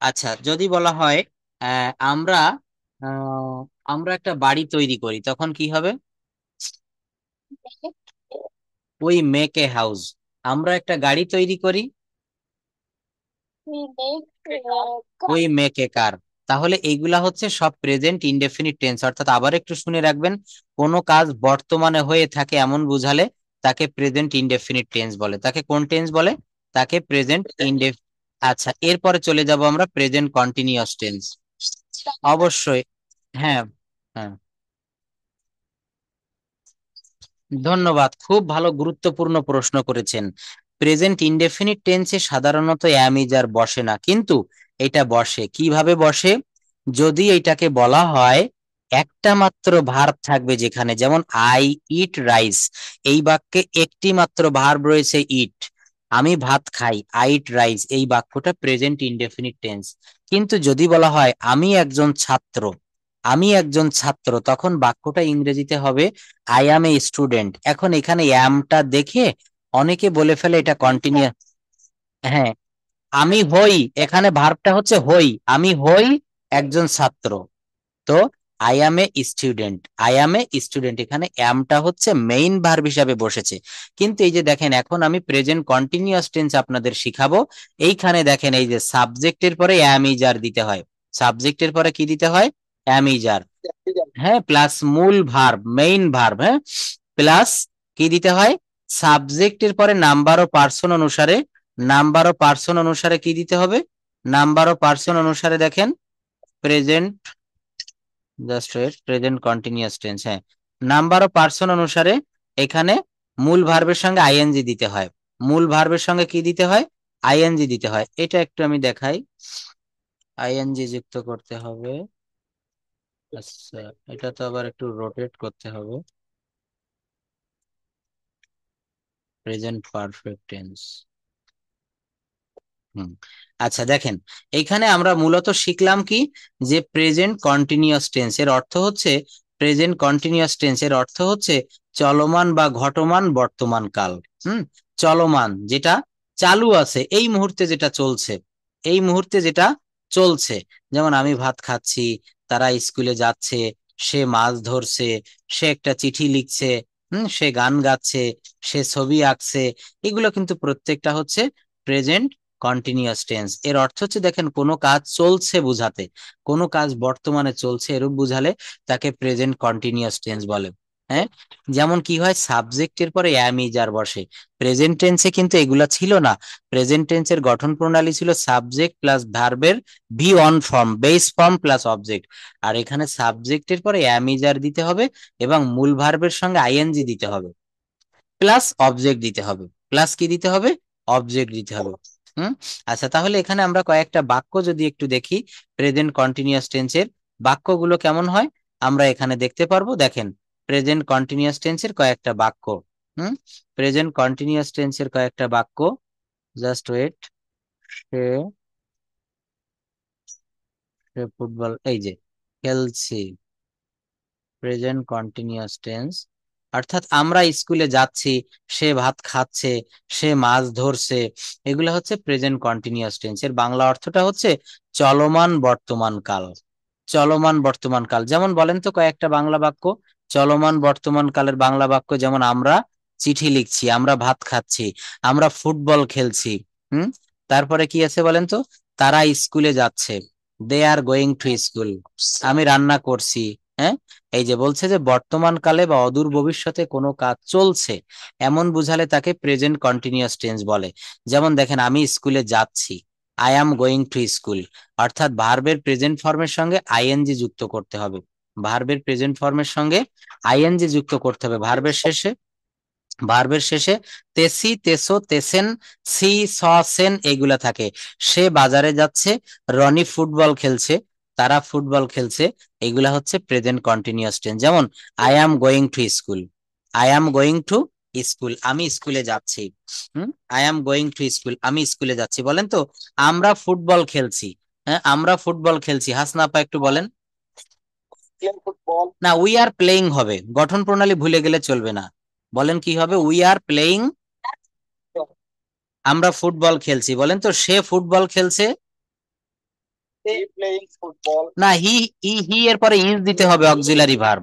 আচ্ছা, যদি বলা হয় আমরা আহ, আমরা একটা বাড়ি তৈরি করি, তখন কি হবে? We make a house. আমরা একটা গাড়ি তৈরি করি, উই মেক এ কার। তাহলে এইগুলা হচ্ছে সব প্রেজেন্ট ইনডেফিনিট টেন্স। অর্থাৎ আবার একটু শুনে রাখবেন, কোনো কাজ বর্তমানে হয়ে থাকে এমন বুঝালে তাকে প্রেজেন্ট ইনডেফিনিট টেন্স বলে। তাকে কোন টেন্স বলে? তাকে প্রেজেন্ট ইনডেফ। আচ্ছা, এরপরে চলে যাব আমরা প্রেজেন্ট কন্টিনিউয়াস টেন্স। অবশ্যই। হ্যাঁ, হ্যাঁ, ধন্যবাদ, খুব ভালো গুরুত্বপূর্ণ প্রশ্ন করেছেন। প্রেজেন্ট ইনডেফিনিট টেন্সে সাধারণত অ্যাম ইজ আর বসে না, কিন্তু এটা বসে। কিভাবে বসে? যদি এটাকে বলা হয় একটা মাত্র ভার্ব থাকবে যেখানে, যেমন আই ইট রাইস, এই বাক্যে একটি মাত্র ভার্ব রয়েছে ইট। আমি ভাত খাই, আই ইট রাইস, এই বাক্যটা প্রেজেন্ট ইনডেফিনিট টেন্স। কিন্তু যদি বলা হয় আমি একজন ছাত্র, আমি একজন ছাত্র, তখন বাক্যটা ইংরেজিতে হবে আই অ্যাম এ স্টুডেন্ট। এখন এখানে অ্যামটা দেখে অনেকে বলে ফেলে এটা কন্টিনিউয়াস। হ্যাঁ, আমি হই, এখানে ভার্বটা হচ্ছে হই, আমি হই একজন ছাত্র। তো I am a student, I am a student, এখানে অ্যামটা হচ্ছে মেইন ভার্ব হিসাবে বসেছে। কিন্তু এই যে দেখেন, এখন আমি প্রেজেন্ট কন্টিনিউয়াস টেন্স আপনাদের শিখাবো। এইখানে দেখেন, এই যে সাবজেক্টের পরে অ্যাম ইজ আর দিতে হয়। সাবজেক্টের পরে কি দিতে হয়? Am is are. হ্যাঁ, প্লাস মূল ভার্ব, মেইন ভার্ব। হ্যাঁ, প্লাস কি দিতে হয়? সাবজেক্টের পরে নাম্বার ও পার্সন অনুসারে, নাম্বার ও পার্সন অনুসারে কি দিতে হবে? নাম্বার ও পার্সন অনুসারে দেখেন present, just wait, present continuous tense, হ্যাঁ, নাম্বার ও পার্সন অনুসারে এখানে মূল ভার্বের সঙ্গে আইএনজি দিতে হয়। মূল ভার্বের সঙ্গে কি দিতে হয়? আইএনজি দিতে হয়। এটা একটু আমি দেখাই। আইএনজি যুক্ত করতে হবে। আচ্ছা, এটা তো আবার একটু রোটেট করতে হবে। Present perfect tense. হুম। আচ্ছা, দেখেন, এইখানে আমরা মূলত শিখলাম কি, যে প্রেজেন্ট কন্টিনিউয়াস টেন্স এর অর্থ হচ্ছে, প্রেজেন্ট কন্টিনিউয়াস টেন্স এর অর্থ হচ্ছে চলমান বা ঘটমান বর্তমান কাল। হুম। চলমান, যেটা চালু আছে, এই মুহূর্তে যেটা চলছে, এই মুহূর্তে যেটা চলছে। যেমন আমি ভাত খাচ্ছি, তারা স্কুলে যাচ্ছে, সে মাছ ধরছে, সে একটা চিঠি লিখছে, সে গান গাচ্ছে, সে ছবি আঁকছে। এগুলো কিন্তু প্রত্যেকটা হচ্ছে প্রেজেন্ট কন্টিনিউয়াস টেন্স। এর অর্থ হচ্ছে, দেখেন, কোনো কাজ চলছে বুঝাতে, কোনো কাজ বর্তমানে চলছে এরূপ বুঝালে তাকে প্রেজেন্ট কন্টিনিউয়াস টেন্স বলে। হ্যাঁ, যেমন কি হয়, সাবজেক্টের পরে অ্যাম ইজ আর বসে। প্রেজেন্ট টেন্সে কিন্তু এগুলা ছিল না। প্রেজেন্ট টেন্সের গঠন প্রণালী ছিল সাবজেক্ট প্লাস ভার্বের V one form, base form plus object. আর এখানে সাবজেক্টের পরে অ্যাম ইজ আর দিতে হবে এবং মূল ভার্বের সঙ্গে আইএনজি দিতে হবে, প্লাস অবজেক্ট দিতে হবে। প্লাস কি দিতে হবে? অবজেক্ট দিতে হবে। হুম। আচ্ছা, তাহলে এখানে আমরা কয়েকটা বাক্য যদি একটু দেখি প্রেজেন্ট কন্টিনিউয়াস টেন্সের, বাক্যগুলো কেমন হয় আমরা এখানে দেখতে পারবো। দেখেন, প্রেজেন্ট কন্টিনিউয়াস টেন্সের কয়েকটা বাক্য। হুম। প্রেজেন্ট কন্টিনিউয়াস টেন্সের কয়েকটা বাক্য, জাস্ট ওয়েট। সে সে ফুটবল, এই যে খেলছি, প্রেজেন্ট কন্টিনিউয়াস টেন্স। অর্থাৎ আমরা স্কুলে যাচ্ছি, সে ভাত খাচ্ছে, সে মাছ ধরছে, এগুলো হচ্ছে প্রেজেন্ট কন্টিনিউয়াস টেন্স। এর বাংলা অর্থটা হচ্ছে চলমান বর্তমান কাল। চলমান বর্তমান কাল, যেমন বলেন তো কয়েকটা বাংলা বাক্য চলমান বর্তমান কালের বাংলা বাক্য। যেমন আমরা চিঠি লিখছি, আমরা ভাত খাচ্ছি, আমরা ফুটবল খেলছি। হুম। তারপরে কি আছে বলেন তো? তারা স্কুলে যাচ্ছে, they are going two school. আমি রান্না করছি। হ্যাঁ, এই যে বলছে যে বর্তমান কালে বা অদূর ভবিষ্যতে কোনো কাজ চলছে, এমন বুঝালে তাকে প্রেজেন্ট কন্টিনিউয়াস টেন্স বলে। যেমন দেখেন, আমি স্কুলে যাচ্ছি, I am going to school. অর্থাৎ ভার্বের প্রেজেন্ট ফর্মের সঙ্গে আইএনজি যুক্ত করতে হবে। ভার্বের প্রেজেন্ট ফর্মের সঙ্গে আইএনজি যুক্ত করতে হবে। ভার্বের শেষে তেসি, তেসো, তেসেন, সি, স, সেন এগুলা থাকে। সে বাজারে যাচ্ছে, রনি ফুটবল খেলছে, তারা ফুটবল খেলছে, এগুলা হচ্ছে প্রেজেন্ট কন্টিনিউয়াস টেন্স। যেমন I am going to school, I am going to school, আমি স্কুলে যাচ্ছি। I am going to school, আমি স্কুলে যাচ্ছি। বলেন তো, আমরা ফুটবল খেলছি। হ্যাঁ, আমরা ফুটবল খেলছি, হাসনা আপা একটু বলেন। ফুটবল। না, উই আর প্লেইং হবে, গঠন প্রণালী ভুলে গেলে চলবে না। বলেন কি হবে? উই আর প্লেইং, আমরা ফুটবল খেলছি। বলেন তো, সে ফুটবল খেলছে। Playing football. না, হি এর পরে ইজ দিতে হবে, auxiliary verb.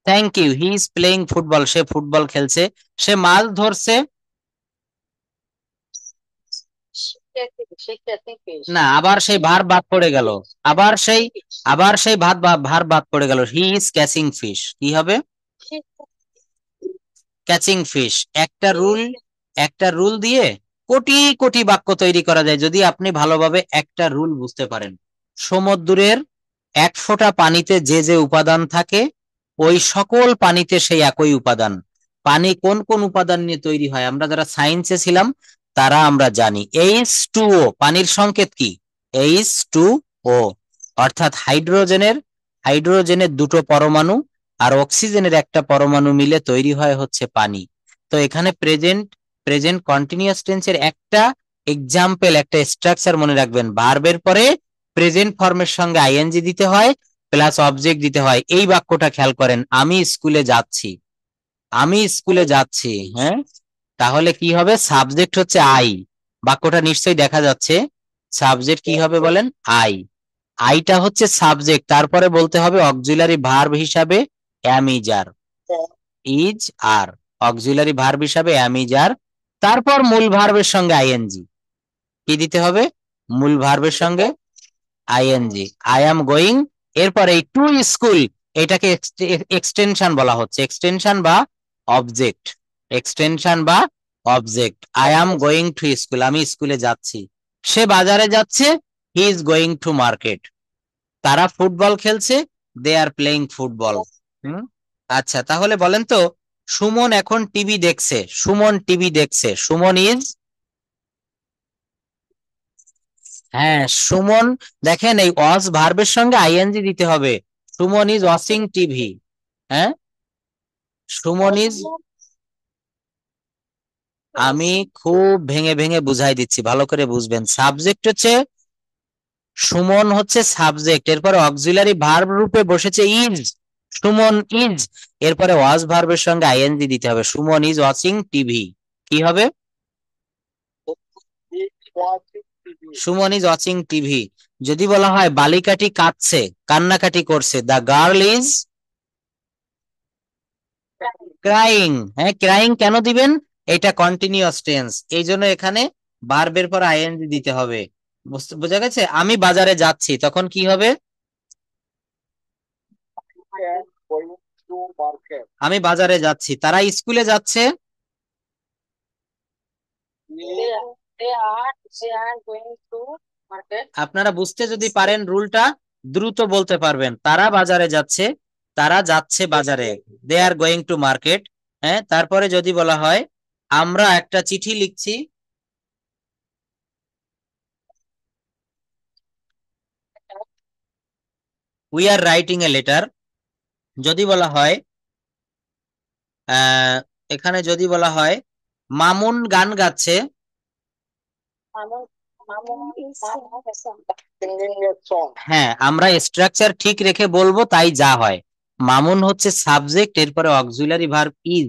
Thank you. He is playing football, সে ফুটবল খেলছে। সে মাছ ধরছে। She catching fish. না, আবার সেই ভার্ব বাদ পড়ে গেল। আবার সেই ভার্ব বাদ পড়ে গেল। হি ইজ ক্যাচিং ফিশ, কি হবে? She catching fish. একটা রুল দিয়ে কোটি কোটি বাক্য তৈরি করা যায় যদি আপনি ভালোভাবে একটা রুল বুঝতে পারেন। সমুদ্রের এক ফোঁটা পানিতে যে যে উপাদান থাকে, ওই সকল পানিতে সেই একই উপাদান। পানি কোন কোন উপাদান নিয়ে তৈরি হয় আমরা যারা সায়েন্সে ছিলাম তারা আমরা জানি। H2O, পানির সংকেত কি? H2O। অর্থাৎ হাইড্রোজেনের দুটো পরমাণু আর অক্সিজেনের একটা পরমাণু মিলে তৈরি হয় হচ্ছে পানি। তো এখানে প্রেজেন্ট কন্টিনিউয়াস টেন্সের একটা এক্সাম্পল, একটা স্ট্রাকচার মনে রাখবেন। ভার্বের পরে প্রেজেন্ট ফর্মের সঙ্গে আইএনজি দিতে হয়, প্লাস অবজেক্ট দিতে হয়। এই বাক্যটা খেয়াল করেন, আমি স্কুলে যাচ্ছি, আমি স্কুলে যাচ্ছি। হ্যাঁ, তাহলে কি হবে? সাবজেক্ট হচ্ছে আই। বাক্যটা নিশ্চয়ই দেখা যাচ্ছে। সাবজেক্ট কি হবে বলেন? আই। আইটা হচ্ছে সাবজেক্ট, তারপরে বলতে হবে অক্সিলারি ভার্ব হিসাবে am is are. Is are auxiliary verb হিসাবে অ্যাম ইজ আর। তারপর মূল ভার্বের সঙ্গে আইএনজি কি দিতে হবে? মূল ভার্বের সঙ্গে আইএনজি। আই অ্যাম গোয়িং, এরপর এই টু স্কুল, এটাকে এক্সটেনশন বলা হচ্ছে, এক্সটেনশন বা অবজেক্ট। এক্সটেনশন বা object. I am going to school, আমি স্কুলে যাচ্ছি। সে বাজারে যাচ্ছে, he is going to market. তারা ফুটবল খেলছে, দে আর প্লেইং ফুটবল। হুম। আচ্ছা, তাহলে বলেন তো, সুমন এখন টিভি দেখছে, সুমন টিভি দেখছে, সুমন ইজ। হ্যাঁ, সুমন, দেখেন এই ওয়াজ ভার্বের সঙ্গে আইএনজি দিতে হবে। Suman is watching TV. হ্যাঁ, সুমন ইজ, আমি খুব ভেঙে ভেঙে বুঝাই দিচ্ছি, ভালো করে বুঝবেন। সাবজেক্ট হচ্ছে, সুমন হচ্ছে সাবজেক্ট, এরপরে অক্সিলারি ভার্ব রূপে বসেছে ইজ, সুমন ইজ। এরপরে ওয়াজ ভার্বের সঙ্গে আইএনজি দিতে হবে, সুমন ইজ ওয়াচিং টিভি। কি হবে? Suman is watching TV. যদি বলা হয় বালিকাটি কাঁদছে, কান্নাকাটি করছে, দ্য গার্ল ইজ ক্রাইং। হ্যাঁ, ক্রাইং কেন দিবেন? এটা কন্টিনিউয়াস টেন্স, এই জন্য এখানে ভার্বের পর আইএনজি দিতে হবে। বোঝা গেছে? আমি বাজারে যাচ্ছি, তখন কি হবে? to market. আমি বাজারে যাচ্ছি, তারা স্কুলে যাচ্ছে। They they are going to market. আপনারা বুঝতে যদি পারেন রুলটা, দ্রুত বলতে পারবেন। তারা বাজারে যাচ্ছে, তারা যাচ্ছে বাজারে, দে আর গোয়িং টু মার্কেট। হ্যাঁ, তারপরে যদি বলা হয় আমরা একটা চিঠি লিখছি, we are writing a letter. যদি বলা হয় আহ এখানে যদি বলা হয় মামুন গান গাচ্ছে, Mamun Singing a song. হ্যাঁ আমরা স্ট্রাকচার ঠিক রেখে বলবো, তাই যা হয়। মামুন হচ্ছে সাবজেক্ট, এরপরে auxiliary verb is.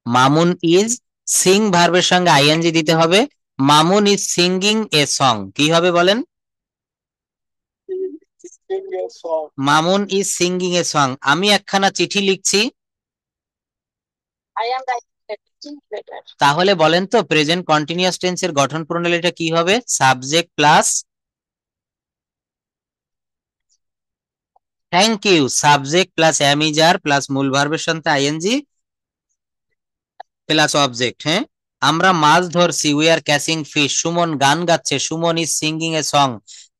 Mamun is, Singh ভার্বের সঙ্গে আইএনজি দিতে হবে। Mamun is singing a song, কি হবে বলেন? Sing a song. Mamun is singing a song. আমি একখানা চিঠি লিখছি। I am writing a teaching letter. তাহলে বলেন তো প্রেজেন্ট কন্টিনিউয়াস টেন্সের গঠন প্রণালীটা কি হবে? Subject plus, thank you, subject plus am is are plus মূল ভার্বের সাথে আইএনজি প্লাস অবজেক্ট। হ্যাঁ, আমরা মাছ ধরছি, we are catching fish. Suman গান গাচ্ছে, Suman is singing a song.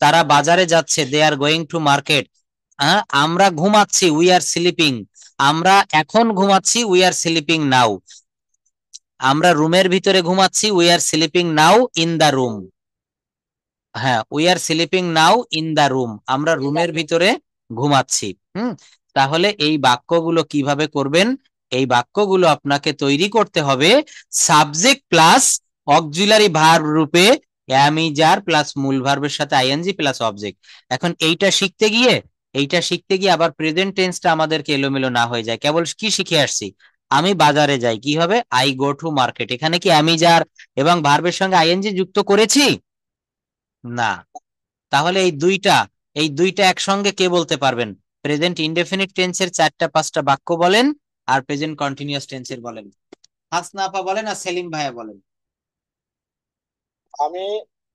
তারা বাজারে যাচ্ছে, they are going to market. হ্যাঁ, আমরা ঘুমাচ্ছি, উই আর স্লিপিং। আমরা এখন ঘুমাচ্ছি, উই আর স্লিপিং নাও। আমরা রুমের ভিতরে ঘুমাচ্ছি, we are sleeping now in the room. হ্যাঁ, we are sleeping now in the room, আমরা রুমের ভিতরে ঘুমাচ্ছি। তাহলে এই বাক্যগুলো কিভাবে করবেন? এই বাক্যগুলো আপনাকে তৈরি করতে হবে সাবজেক্ট প্লাস অক্সিলারি ভার্ব রূপে, অ্যাম ইজ আর প্লাস মূল ভার্বের সাথে আইএনজি প্লাস অবজেক্ট। এখন এইটা শিখতে গিয়ে আবার প্রেজেন্ট টেন্সটা আমাদেরকে এলোমেলো না হয়ে যায়। কেবল কি শিখে আসছি? আমি বাজারে যাই, কি হবে? I go to market. এখানে কি অ্যাম ইজ আর এবং ভার্বের সঙ্গে আইএনজি যুক্ত করেছি? না। তাহলে এই দুইটা একসঙ্গে কে বলতে পারবেন? প্রেজেন্ট ইনডেফিনিট টেন্সের 4টা-5টা বাক্য বলেন, আর প্রেজেন্ট কন্টিনিউয়াস টেন্সের বলেন। হাসনা আপা বলেন আর সেলিম ভাইয়া বলেন। আমি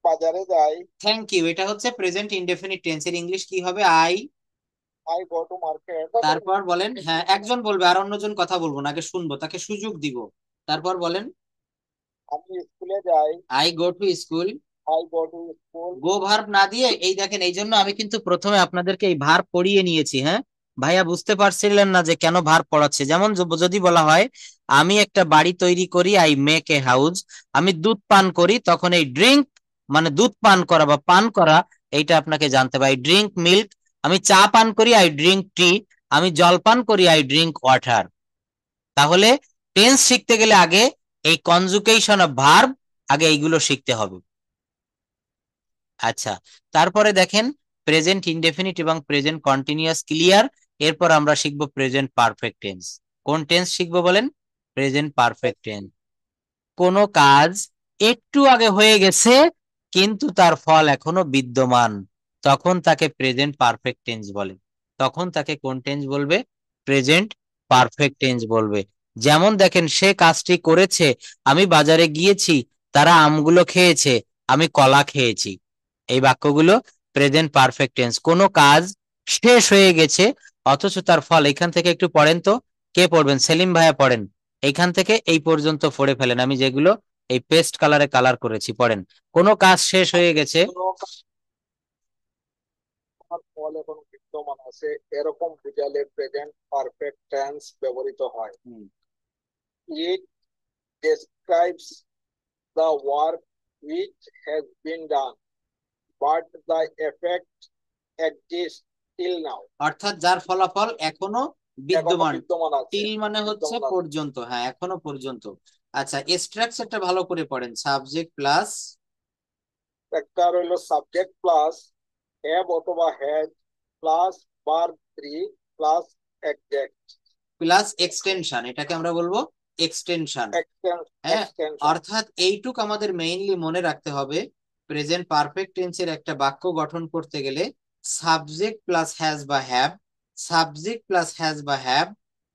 বাজারে যাই। Thank you. এটা হচ্ছে প্রেজেন্ট ইনডেফিনিট টেন্সের ইংলিশ কি হবে? I. I go to market. তারপর বলেন, হ্যাঁ একজন বলবে আর অন্যজন কথা বলবো না, আগে শুনবো, তাকে সুযোগ দিব। তারপর বলেন, আমি স্কুলে যাই। I go to school. I go to school. Go verb না দিয়ে, এই দেখেন, এই জন্য আমি কিন্তু প্রথমে আপনাদেরকে এই ভার্ব পড়িয়ে নিয়েছি। হ্যাঁ, ভাইয়া বুঝতে পারছিলেন না যে কেন ভার্ব পড়াচ্ছে। যেমন যদি বলা হয় আমি একটা বাড়ি তৈরি করি, আই মেক এ হাউস। আমি দুধ পান করি, তখন এই ড্রিঙ্ক মানে দুধ পান করা বা পান করা, এইটা আপনাকে জানতে হবে। I drink milk. আমি চা পান করি, আই ড্রিঙ্ক টি। আমি জল পান করি, আই ড্রিঙ্ক ওয়াটার। তাহলে টেন্স শিখতে গেলে আগে এই কনজুগেশন অফ ভার্ব, আগে এইগুলো শিখতে হবে। আচ্ছা, তারপরে দেখেন প্রেজেন্ট ইনডেফিনিট এবং প্রেজেন্ট কন্টিনিউয়াস ক্লিয়ার। এরপর আমরা শিখবো প্রেজেন্ট পারফেক্ট টেন্স। কোন টেন্স শিখবো বলেন? Present perfect tense. কোন কাজ একটু আগে হয়ে গেছে কিন্তু তার ফল এখনো বিদ্যমান, তখন তাকে প্রেজেন্ট পারফেক্ট টেন্স বলে। তখন তাকে কোন টেন্স বলবে? প্রেজেন্ট পারফেক্ট টেন্স বলবে। যেমন দেখেন, সে কাজটি করেছে, আমি বাজারে গিয়েছি, তারা আমগুলো খেয়েছে, আমি কলা খেয়েছি। এই বাক্যগুলো প্রেজেন্ট পারফেক্ট টেন্স। কোনো কাজ শেষ হয়ে গেছে অথচ তার ফল, এখান থেকে একটু পড়েন তো, কে পড়বেন? সেলিম ভাইয়া পড়েন। এইখান থেকে এই পর্যন্ত পড়ে ফেলেন, আমি যেগুলো এই পেস্ট কালারে কালার করেছি পড়েন। কোনো কাজ শেষ হয়ে গেছে, আমার ফল এখন বিদ্যমান আছে, এরকম বুঝালে প্রেজেন্ট পারফেক্ট টেন্স ব্যবহৃত হয়। It describes the work which has been done, but the effect exists till now. অর্থাৎ যার ফলাফল এখনো এখনো বিদ্যমান। বিদ্যমান আছে। টিল মানে হচ্ছে বিদ্যমান আছে। পর্যন্ত, হ্যাঁ এখনো পর্যন্ত। আচ্ছা, স্ট্রাকচারটা ভালো করে পড়েন। সাবজেক্ট প্লাস, একটা রইল সাবজেক্ট প্লাস হ্যাভ অথবা has plus verb 3 plus অ্যাডজেক্ট plus extension, এটাকে আমরা বলবো এক্সটেনশন। হ্যাঁ, এক্সটেনশন। অর্থাৎ এইটুক আমাদের মেইনলি মনে রাখতে হবে। প্রেজেন্ট পারফেক্ট টেন্সের একটা বাক্য গঠন করতে গেলে সাবজেক্ট প্লাস হ্যাজ বা হ্যাভ, সাবজেক্ট প্লাস হ্যাজ বা হ্যাভ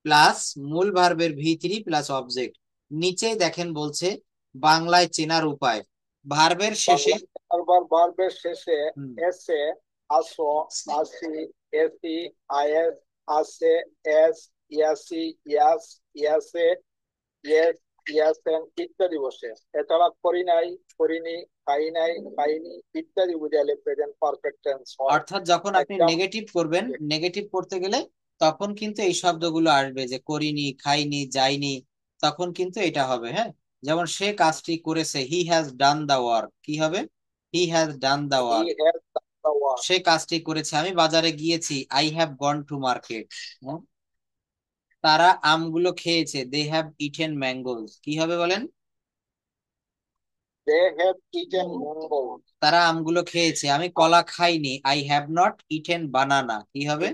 প্লাস মূল ভার্বের ভি3 প্লাস অবজেক্ট। নিচে দেখেন বলছে বাংলায় চেনার উপায়। ভার্বের শেষে, ভার্বের শেষে হুম, এসে, আসো, আসি, এসি, আইএস, আসে, এস, ইয়াসি, ইয়াস, ইয়াসে, ইয়েস, ইয়াসেন ইত্যাদি বসে। এছাড়া করি নাই, করিনি, খাই নাই, খাইনি ইত্যাদি বুঝাইলে প্রেজেন্ট পারফেক্ট টেন্স হয়। অর্থাৎ যখন আপনি এক্সাম নেগেটিভ করবেন, নেগেটিভ করতে গেলে তখন কিন্তু এই শব্দগুলো আসবে, যে করিনি, খাইনি, যাইনি, তখন কিন্তু এটা হবে। হ্যাঁ, যেমন সে কাজটি করেছে, হি হ্যাজ ডান দা ওয়ার্ক, কি হবে? He has done the he work, has done the work. সে কাজটি করেছে। আমি বাজারে গিয়েছি, I have gone to market. তারা আমগুলো খেয়েছে, দে হ্যাভ ইটেন ম্যাঙ্গোস, কি হবে বলেন? They have eaten mango. তারা আমগুলো খেয়েছে। আমি কলা খাইনি, I have not eaten banana, কি হবে?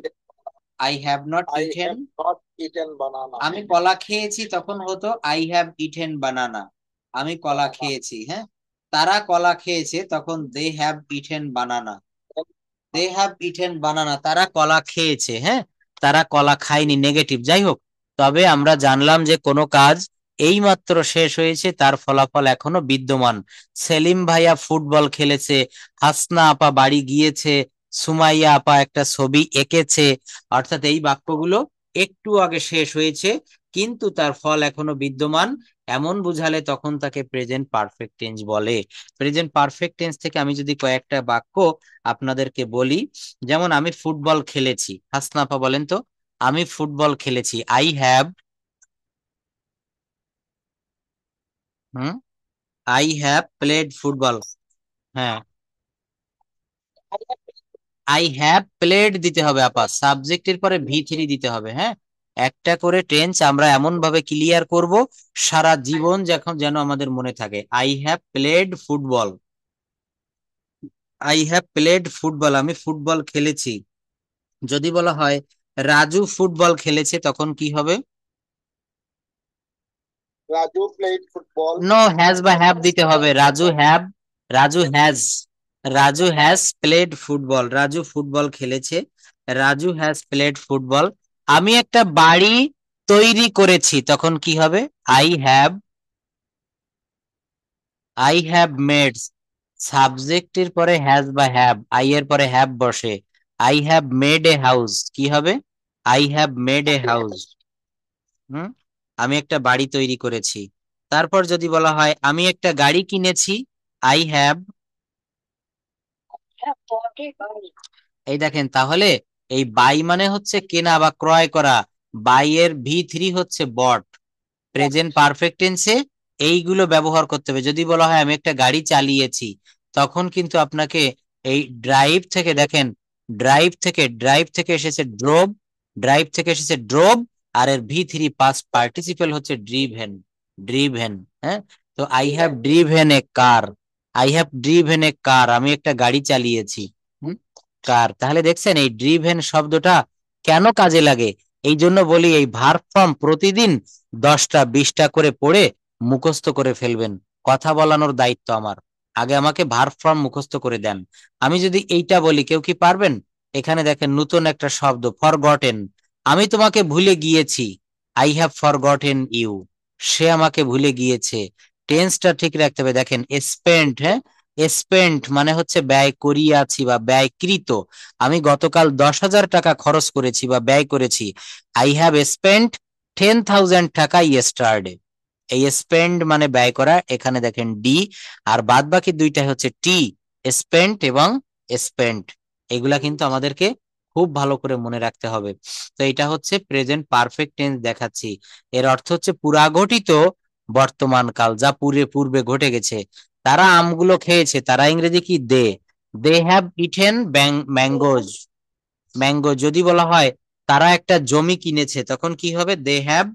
I have not I eaten. Have not eaten banana. আমি কলা খেয়েছি, তখন হতো আই হ্যাভ ইটেন বানানা, আমি কলা খেয়েছি। হ্যাঁ, তারা কলা খেয়েছে, তখন they have eaten banana, they have eaten banana, তারা কলা খেয়েছে। হ্যাঁ, তারা কলা খায়নি, নেগেটিভ। যাই হোক, তবে আমরা জানলাম যে কোনো কাজ এইমাত্র শেষ হয়েছে, তার ফলাফল এখনো বিদ্যমান। সেলিম ভাইয়া ফুটবল খেলেছে, হাসনা আপা বাড়ি গিয়েছে, সুমাইয়া আপা একটা ছবি এঁকেছে। অর্থাৎ এই বাক্যগুলো একটু আগে শেষ হয়েছে, কিন্তু তার ফল এখনো বিদ্যমান। এমন বুঝালে তখন তাকে প্রেজেন্ট পারফেক্ট টেন্স বলে। প্রেজেন্ট পারফেক্ট টেন্স থেকে আমি যদি কয়েকটা বাক্য আপনাদেরকে বলি, যেমন আমি ফুটবল খেলেছি। হাসনাফা বলেন তো, আমি ফুটবল খেলেছি। I have, hmm, I have played football. হ্যাঁ, আই হ্যাভ প্লেড দিতে হবে আপা, সাবজেক্টের পরে ভি3 দিতে হবে। হ্যাঁ, একটা করে টেন্স আমরা এমন ভাবে ক্লিয়ার করব, সারা জীবন যখন যেন আমাদের মনে থাকে। I have played football, I have played football, আমি ফুটবল খেলেছি। যদি বলা হয় রাজু ফুটবল খেলেছে, তখন কি হবে? Raju played football. No, has বা হ্যাভ দিতে হবে। Raju have, Raju has, Raju has played football, Raju football খেলেছে, রাজু হ্যাজ প্লেড ফুটবল। আমি একটা বাড়ি তৈরি করেছি, তখন কি হবে? I have, I have made, সাবজেক্টের পরে হ্যাজ বা হ্যাভ, আই এর পরে হ্যাভ বসে। I have made a house, কি হবে? I have made a house. হুম, আমি একটা বাড়ি তৈরি করেছি। তারপর যদি বলা হয় আমি একটা গাড়ি কিনেছি, আই হ্যাভ, এই দেখেন তাহলে এই বাই মানে হচ্ছে কেনা বা ক্রয় করা, বাই এর ভি3 হচ্ছে বট। প্রেজেন্ট পারফেক্ট টেন্সে এইগুলো ব্যবহার করতে হবে। যদি বলা হয় আমি একটা গাড়ি চালিয়েছি, তখন কিন্তু আপনাকে এই ড্রাইভ থেকে, দেখেন ড্রাইভ থেকে এসেছে ড্রোভ, ড্রাইভ থেকে এসেছে ড্রোভ, আর এর ভি3 পাস্ট পার্টিসিপেল হচ্ছে ড্রিভেন, ড্রিভেন। হ্যাঁ, তো I have driven a car, I have driven a car, আমি একটা গাড়ি চালিয়েছি। কার, তাহলে দেখছেন এই ড্রিভেন শব্দটা কেন কাজে লাগে। এই জন্য বলি এই ভার্ব ফর্ম প্রতিদিন 10টা 20টা করে পড়ে মুখস্থ করে ফেলবেন। কথা বলানোর দায়িত্ব আমার, আগে আমাকে ভার্ব ফর্ম মুখস্থ করে দেন। আমি যদি এইটা বলি, কেউ কি পারবেন? এখানে দেখেন নতুন একটা শব্দ, ফরগটেন, আমি তোমাকে ভুলে গিয়েছি, আই হ্যাভ ফরগটেন ইউ, সে আমাকে ভুলে গিয়েছে। টেন্সটা ঠিক রাখতে হবে। দেখেন স্পেন্ট, হ্যাঁ, স্পেন্ট মানে হচ্ছে ব্যয় করিয়াছি বা ব্যয়কৃত। আমি গতকাল 10,000 টাকা খরচ করেছি বা ব্যয় করেছি। আই হ্যাভ স্পেন্ট 10,000 টাকা ইয়েস্টারডে। এই স্পেন্ড মানে ব্যয় করা, এখানে দেখেন ডি, আর বাদ বাকি দুইটা হচ্ছে টি, স্পেন্ট এবং স্পেন্ট। এগুলা কিন্তু আমাদেরকে খুব ভালো করে মনে রাখতে হবে। তো এটা হচ্ছে প্রেজেন্ট পারফেক্ট টেন্স দেখাচ্ছি। এর অর্থ হচ্ছে পুরাঘটিত বর্তমান কাল, যা পূর্বে ঘটে গেছে। তারা আমগুলো খেয়েছে, তারা ইংরেজি কি? They, they have eaten mangoes, mango. যদি বলা হয় তারা একটা জমি কিনেছে, তখন কি হবে? They have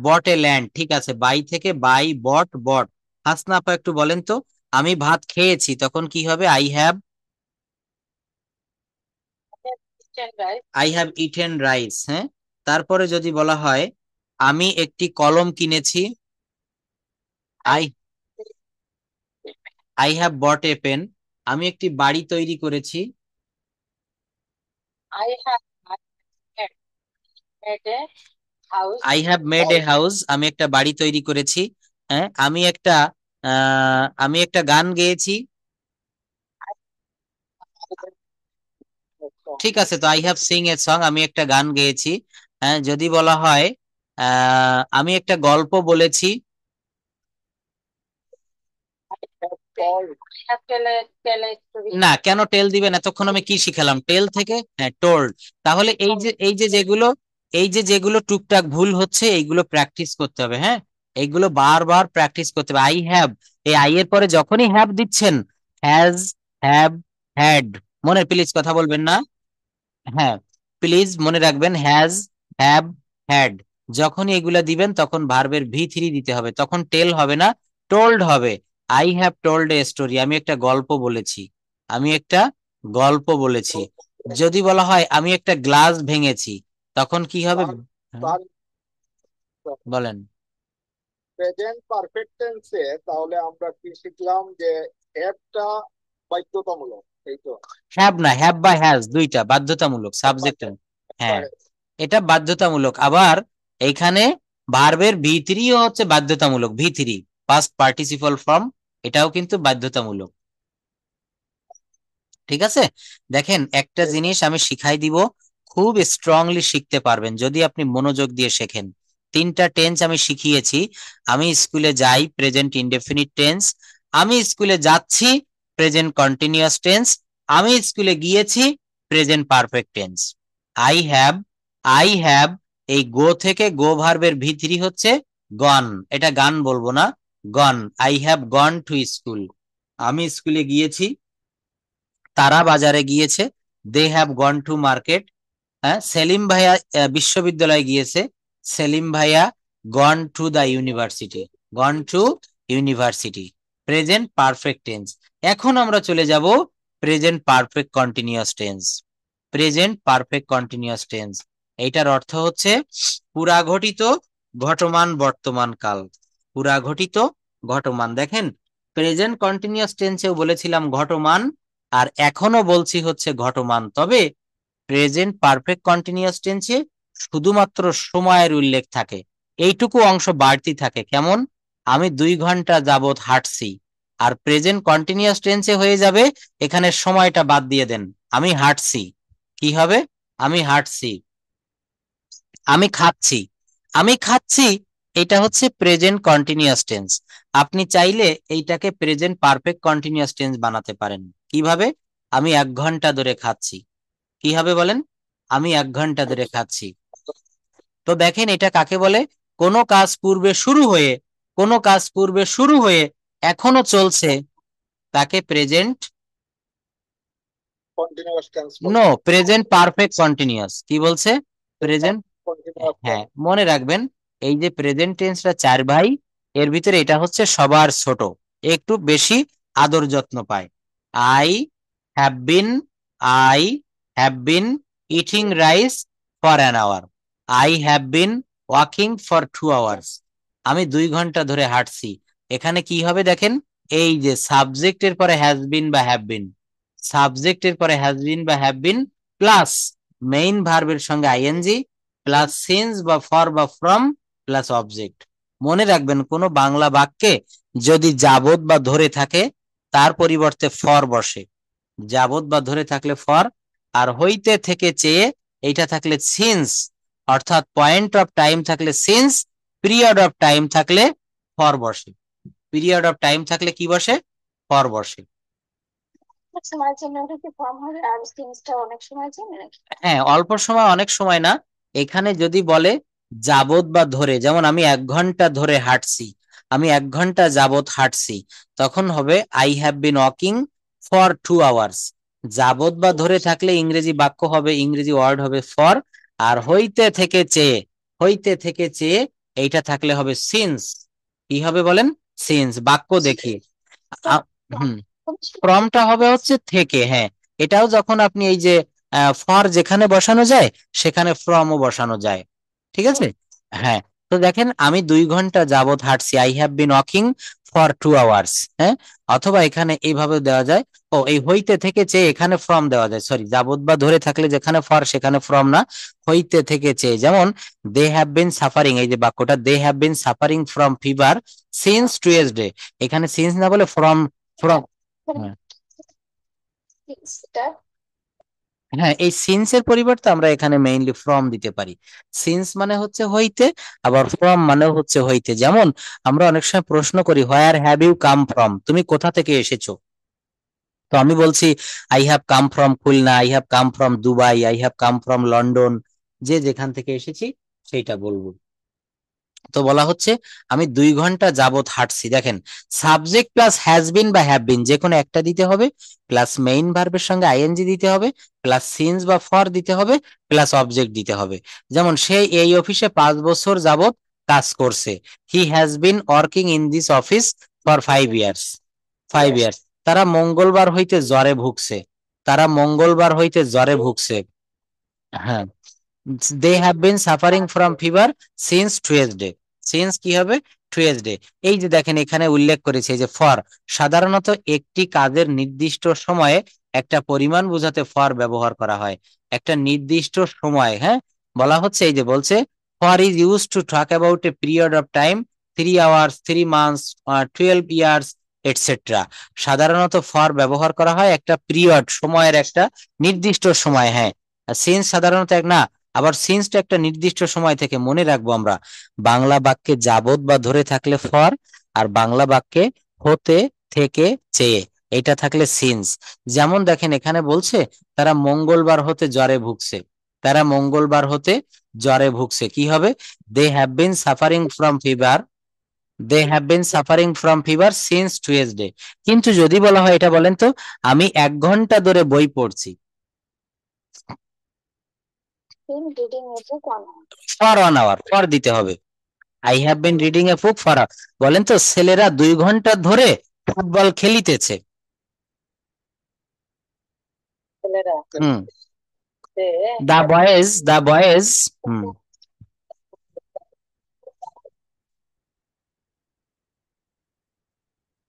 bought a land. ঠিক আছে, বাই থেকে বাই, বট, বট। হাসনা আপা একটু বলেন তো, আমি ভাত খেয়েছি, তখন কি হবে? I have eaten rice. হ্যাঁ, তারপরে যদি বলা হয় আমি একটি কলম কিনেছি, I I have bought a pen. আমি একটি বাড়ি তৈরি করেছি, I have made a house. I have made a house, আমি একটা বাড়ি তৈরি করেছি। হ্যাঁ, আমি একটা গান গেয়েছি, ঠিক আছে, তো I have Singh a song, আমি একটা গান গেয়েছি। হ্যাঁ, যদি বলা হয় আমি একটা গল্প বলেছি। না, কেন টেল দিবেন? এতক্ষণ আমি কি শিখালাম? টেল থেকে হ্যাঁ টোল্ড। তাহলে এই যে যেগুলো টুকটাক ভুল হচ্ছে এইগুলো প্র্যাকটিস করতে হবে। হ্যাঁ, এইগুলো বারবার প্র্যাকটিস করতে হবে। আই হ্যাভ, এই আই এর পরে যখনই হ্যাভ দিচ্ছেন, হ্যাজ, হ্যাভ, হ্যাড, মনে প্লিজ কথা বলবেন না। হ্যাঁ, প্লিজ মনে রাখবেন, হ্যাজ, হ্যাভ, হ্যাড, যখনই এগুলা দিবেন তখন ভার্বের ভি থ্রি দিতে হবে, তখন টেল হবে না, টোল্ড হবে। I have told a story, আমি একটা গল্প বলেছি, আমি একটা গল্প বলেছি। যদি বলা হয় আমি একটা গ্লাস ভেঙেছি, তখন কি হবে? হ্যাঁ, বলেন। প্রেজেন্ট পারফেক্ট টেন্সে তাহলে আমরা কি শিখলাম যে হ্যাভটা বাধ্যতামূলক, এই তো? হ্যাভ না, হ্যাভ বা হ্যাজ দুইটা বাধ্যতামূলক সাবজেক্ট। হ্যাঁ, এটা বাধ্যতামূলক। আবার এইখানে ভার্বের ভি থ্রিও হচ্ছে বাধ্যতামূলক, V three past participle form, এটাও কিন্তু বাধ্যতামূলক। ঠিক আছে, দেখেন একটা জিনিস আমি শিখাই দিব, খুব স্ট্রংলি শিখতে পারবেন যদি আপনি মনোযোগ দিয়ে শেখেন। তিনটা টেন্স আমি শিখিয়েছি। আমি স্কুলে যাই, প্রেজেন্ট ইনডেফিনিট টেন্স। আমি স্কুলে যাচ্ছি, প্রেজেন্ট কন্টিনিউয়াস টেন্স। আমি স্কুলে গিয়েছি, present perfect tense. I have, I have, এই গো থেকে গো ভার্বের ভি থ্রি হচ্ছে গন, এটা গান বলবো না, gone. I have gone to school, আমি স্কুলে গিয়েছি, তারা বাজারে গিয়েছে, they have gone to market. হ্যাঁ, সেলিম ভাইয়া বিশ্ববিদ্যালয়ে গিয়েছে, সেলিম ভাইয়া gone to the university, gone to university. Present perfect tense. এখন আমরা চলে যাব present perfect continuous tense. Present perfect continuous tense, এইটার অর্থ হচ্ছে পুরা ঘটিত, ঘটমান, বর্তমান কাল, পুরা ঘটিত, ঘটমান। দেখেন, প্রেজেন্ট কন্টিনিউয়াস টেন্সেও বলেছিলাম ঘটমান, আর এখনো বলছি হচ্ছে ঘটমান। তবে প্রেজেন্ট পারফেক্ট কন্টিনিউয়াস টেন্সে শুধুমাত্র সময়ের উল্লেখ থাকে, এইটুকু অংশ বাড়তি থাকে। কেমন? আমি 2 ঘন্টা যাবত হাঁটছি। আর প্রেজেন্ট কন্টিনিউয়াস টেন্সে হয়ে যাবে, এখানে সময়টা বাদ দিয়ে দেন, আমি হাঁটছি, কি হবে? আমি হাঁটছি। আমি খাচ্ছি, আমি খাচ্ছি, এটা হচ্ছে প্রেজেন্ট কন্টিনিউয়াস টেন্স। আপনি চাইলে এইটাকে প্রেজেন্ট পারফেক্ট কন্টিনিউয়াস টেন্স বানাতে পারেন। কিভাবে? আমি 1 ঘন্টা ধরে খাচ্ছি, কি হবে বলেন? আমি 1 ঘন্টা ধরে খাচ্ছি। তো দেখেন এটা কাকে বলে? কোনো কাজ পূর্বে শুরু হয়ে, কোনো কাজ পূর্বে শুরু হয়ে এখনো চলছে, তাকে প্রেজেন্ট, কন্টিনিউয়াস টেন্স নো, বলে। Present perfect continuous. কি বলছে? প্রেজেন্ট, কন্টিনিউয়াস হ্যাঁ টেন্স। মনে রাখবেন, এই যে প্রেজেন্ট টেন্সটা 4 ভাই, এর ভিতরে এটা হচ্ছে সবার ছোট, একটু বেশি আদর যত্ন পায়। I have been, I have been eating rice for an hour, I have been walking for 2 hours, আমি 2 ঘন্টা ধরে হাঁটছি। এখানে কি হবে দেখেন, এই যে সাবজেক্টের পরে হ্যাজ বিন বা হ্যাভ বিন, সাবজেক্টের পরে হ্যাজ বিন বা হ্যাভ বিন প্লাস মেইন ভার্বের সঙ্গে আইএনজি প্লাস সিন্স বা ফর বা ফ্রম প্লাস অবজেক্ট। মনে রাখবেন, কোন বাংলা বাক্যে যদি যাবত বা ধরে থাকে তার পরিবর্তে ফর বসে, যাবত বা ধরে থাকলে ফর, আর হইতে থেকে চেয়ে এইটা থাকলে সিন্স, অর্থাৎ পয়েন্ট অফ টাইম থাকলে সিন্স, পিরিয়ড অফ টাইম থাকলে ফর বসে। পিরিয়ড অফ টাইম থাকলে কি বসে? ফর বসে। সময়ের জন্য ওটা কি ফর্ম হবে, আর সিন্সটা অনেক সময়ের জন্য নাকি? হ্যাঁ, অল্প সময়, অনেক সময় না। এখানে যদি বলে যাবত বা ধরে, যেমন আমি 1 ঘন্টা ধরে হাঁটছি, আমি 1 ঘন্টা যাবত হাঁটছি, তখন হবে I have been walking for 2 hours. যাবত বা ধরে থাকলে ইংরেজি বাক্য হবে, ইংরেজি ওয়ার্ড হবে ফর। আর হইতে থেকে চেয়ে, হইতে থেকে চেয়ে এইটা থাকলে হবে সিন্স। কি হবে বলেন? সিন্স। বাক্য দেখি। আ- হুম, ফ্রমটা হবে হচ্ছে থেকে, হ্যাঁ। এটাও যখন আপনি এই যে ফর যেখানে বসানো যায় সেখানে ফ্রমও বসানো যায়। ঠিক আছে, হ্যাঁ। তো দেখেন, আমি 2 ঘন্টা যাবত হাঁটছি, I have been walking for 2 hours. হ্যাঁ, অথবা এখানে এইভাবে দেওয়া যায়, ও এই হইতে থেকে চেয়ে এখানে ফ্রম দেওয়া যায়, সরি, যাবত বা ধরে থাকলে যেখানে ফর সেখানে ফ্রম না, হইতে থেকে চেয়ে। যেমন দে হ্যাভ বিন সাফারিং, এই যে বাক্যটা, they have been suffering from fever since Tuesday, এখানে সিন্স না বলে ফ্রম, ফ্রম। হ্যাঁ, এই সিন্স এর পরিবর্তে আমরা এখানে মেইনলি ফ্রম দিতে পারি। সিন্স মানে হচ্ছে হইতে, আবার ফ্রম মানে হচ্ছে হইতে। যেমন আমরা অনেক সময় প্রশ্ন করি, where have you come from, তুমি কোথা থেকে এসেছো? তো আমি বলছি I have come from Khulna, I have come from Dubai, I have come from London, যে যেখান থেকে এসেছি সেইটা বলবো। তো বলা হচ্ছে আমি 2 ঘন্টা যাবত হাঁটছি। দেখেন সাবজেক্ট প্লাস হ্যাজ বিন বা হ্যাভ বিন যে কোনো একটা দিতে হবে, প্লাস মেইন ভার্বের সঙ্গে আইএনজি দিতে হবে, প্লাস সিন্স বা ফর দিতে হবে, প্লাস অবজেক্ট দিতে হবে। যেমন সে এই অফিসে 5 বছর যাবত কাজ করছে। He has been working in this office for 5 years. 5 years. তারা মঙ্গলবার হইতে জ্বরে ভুগছে। তারা মঙ্গলবার হইতে জ্বরে ভুগছে। হ্যাঁ, they have been suffering from fever since Tuesday. Since কি হবে? টুয়েসডে। এই যে দেখেন এখানে উল্লেখ করেছে যে ফর, সাধারণত একটি কাজের নির্দিষ্ট সময়ে একটা পরিমাণ বোঝাতে ফর ব্যবহার করা হয়। একটা নির্দিষ্ট সময়, হ্যাঁ, বলা হচ্ছে এই যে বলছে for is use to talk about a period of time 3 hours, 3 months, 12 years, etcetera. সাধারণত ফর ব্যবহার করা হয় একটা পিরিয়ড, সময়ের একটা নির্দিষ্ট সময়। হ্যাঁ, সিন্স সাধারণত এক না, আবার সিন্সটা একটা নির্দিষ্ট সময় থেকে, মনে রাখবো আমরা। বাংলা বাক্যে যাবত বা ধরে থাকলে ফর, আর বাংলা বাক্যে হতে, থেকে, চেয়ে এটা থাকলে সিন্স। যেমন দেখেন এখানে বলছে তারা মঙ্গলবার হতে জ্বরে ভুগছে। তারা মঙ্গলবার হতে জ্বরে ভুগছে, কি হবে? They have been suffering from fever, they have been suffering from fever since Tuesday. কিন্তু যদি বলা হয়, এটা বলেন তো, আমি 1 ঘন্টা ধরে বই পড়ছি। Reading a book on. For 1 hour, for দিতে হবে। I have been reading a book for. বলেন তো ছেলেরা 2 ঘন্টা ধরে ফুটবল খেলিতেছে। ছেলেরা হুম, they the boys hmm,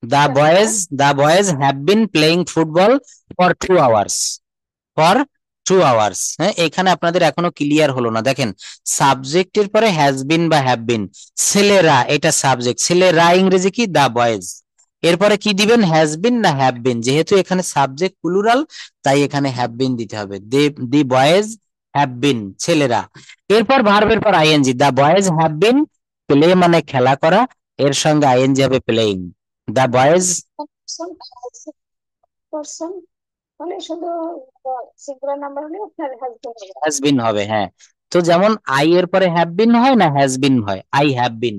the boys have been playing football for 2 hours. For 2 hours. হ্যাঁ, এখানে আপনাদের এখনো ক্লিয়ার হলো না। দেখেন সাবজেক্টের পরে হ্যাজ বিন বা হ্যাভ বিন, ছেলেরা এটা সাবজেক্ট, ছেলেরা ইংরেজি কি? দা বয়েজ। এরপরে কি দিবেন? হ্যাজ বিন না হ্যাভ বিন? যেহেতু এখানে সাবজেক্ট প্লুরাল, তাই এখানে হ্যাভ বিন দিতে হবে। দি বয়েজ হ্যাভ বিন, ছেলেরা। এরপর ভার্বের পর ING, the boys have been play মানে খেলা করা, এর সঙ্গে আইএনজি হবে প্লেইং। দা বয়েজ পারসন মানে শুধু সিঙ্গুলার নাম্বার হলে আপনার হাজবেন্ড হ্যাজ বিন হবে। হ্যাঁ, তো যেমন আই এর পরে হ্যাভ বিন হয় না হ্যাজ বিন হয়? আই হ্যাভ বিন,